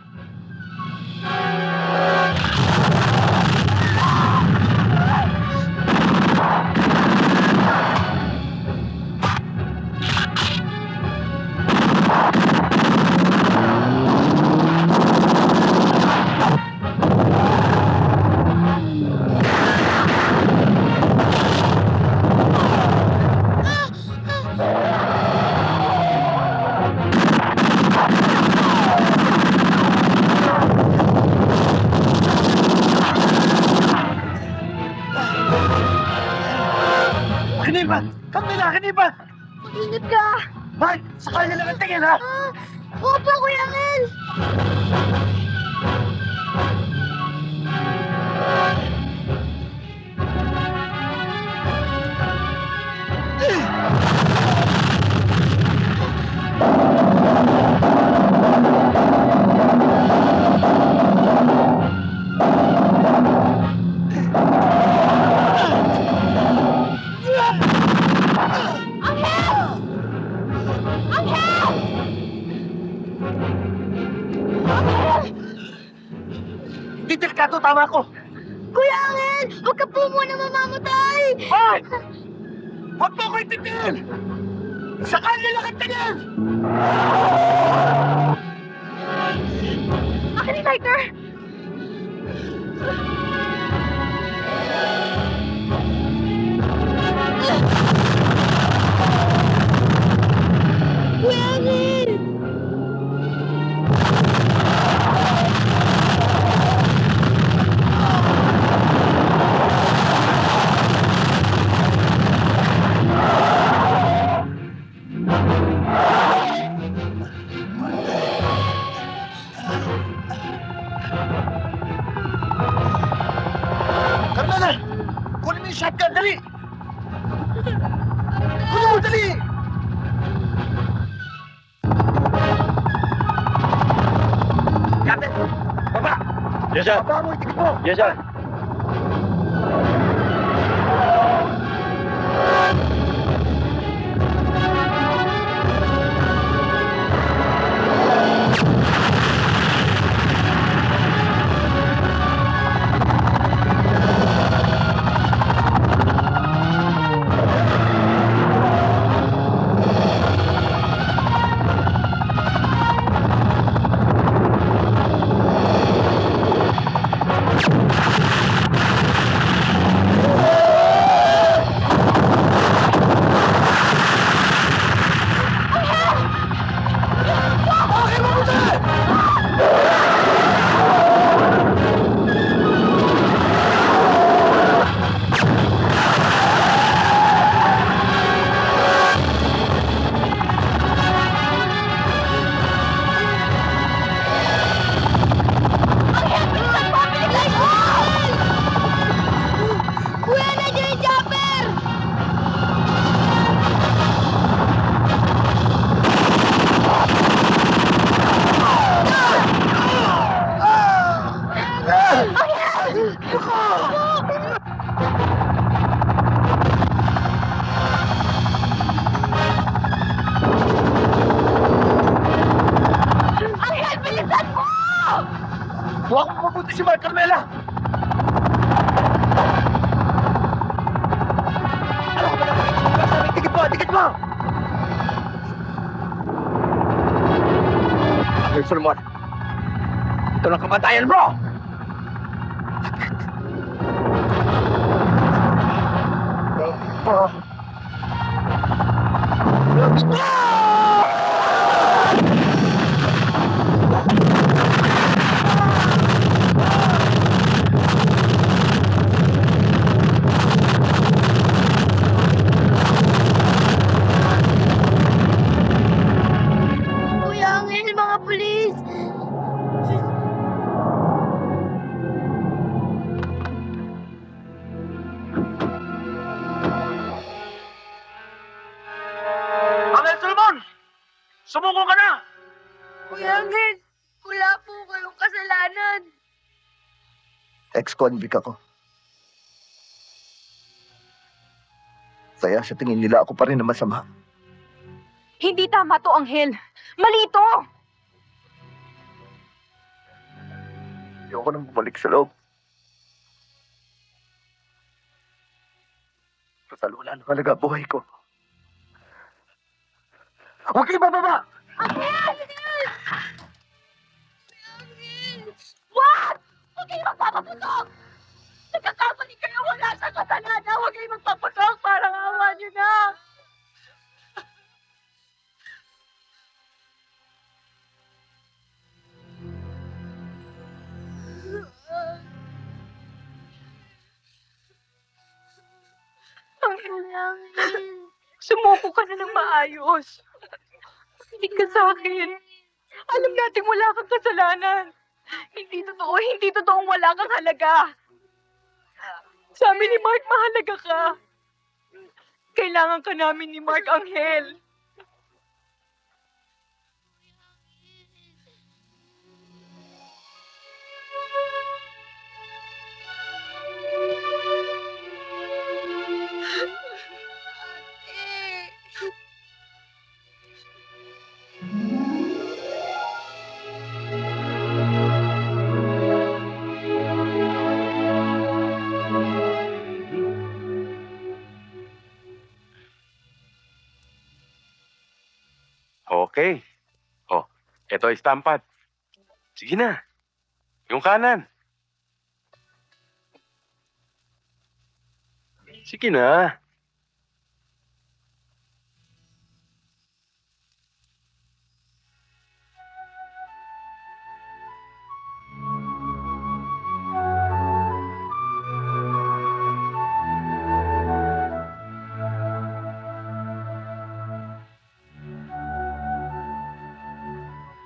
Kaniban! Kamila, kaniban! Ingat ka! Mark, sakay na lang ang tingin, ha? Opo, Kuya Angel! Hindi delikado, tama ko. Kuya Angel! Huwag ka po muna mamamatay! Mark! Huwag mo ko itindihin! Sakay na lang ang tingin! Akin yung lighter! Kuya Angel! Carmela! Kunin mo yung shotgun, dali! Kunin mo, dali! Captain! Baba! Yes, sir. Baba mo yung tikip mo! Yes, sir. mo! Angel Solomon, ito lang kabantayan mo! Kuya Angel, mga pulis! Angel Solomon! Sumuko ka na! Kuya Angel, wala po kayong kasalanan. Ex-convict ako. Kaya sa tingin nila ako pa rin na masama. Hindi tama to, Anghel. Mali ito! Ayoko nang bumalik sa loob. Total, wala na talaga buhay ko. Huwag kayo bababa! What? Huwag kayo magpapaputok! Nagkakamali kayo, wala sa kasalanan. Huwag kayo magpaputok, parang awa niyo na. Anghel, sumuko ka na ng maayos. Hindi ka sa akin. Alam nating wala kang kasalanan. Hindi totoong wala kang halaga. Sabi ni Mark, mahalaga ka. Kailangan ka namin ni Mark, Anghel. Okay. Oh, eto istampat. Sige na. Yung kanan. Sige na.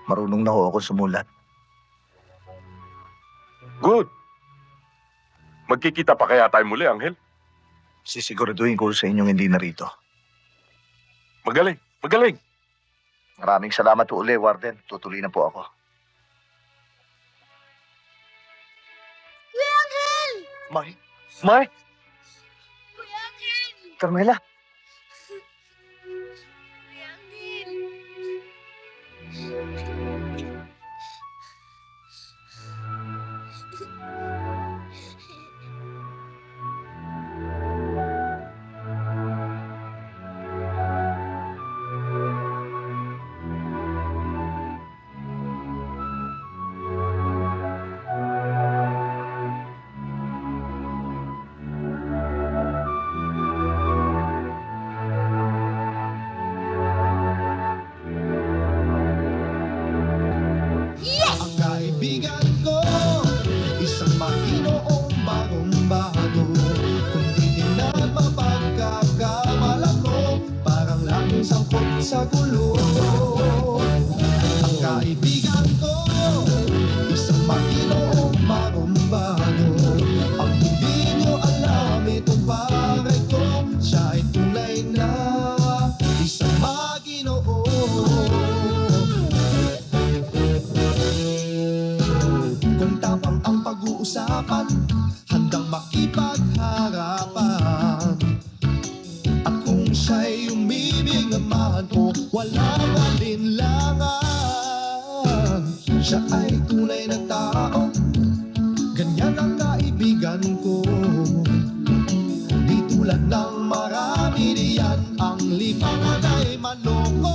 Marunong na ho ako sumulat. Good. Magkikita pa kaya tayo muli, Anghel? Sisiguraduhin ko sa inyong hindi narito. Magaling, magaling. Maraming salamat po uli, Warden. Tutuloy na po ako. Kuya Angel! Mark? Mark? Kuya Angel! Carmela? Kuya Angel! Ang kaibigan ko, isang Panginoong barumbado. Kung titignan mapagkakamala ko, parang laging sangkot sa gulo. Ang kaibigan ko, isang Panginoong barumbado. Ang hindi nyo alam itong pare ko, siya ay tunay na isang Panginoon. Kung tapang ang pag-uusapan, handang makipagharapan. At kung siya'y umibig naman o walang alinlangan, siya ay tunay na tao, ganyan ang kaibigan ko. Di tulad ng marami diyan ang Ang lipangan ay maloko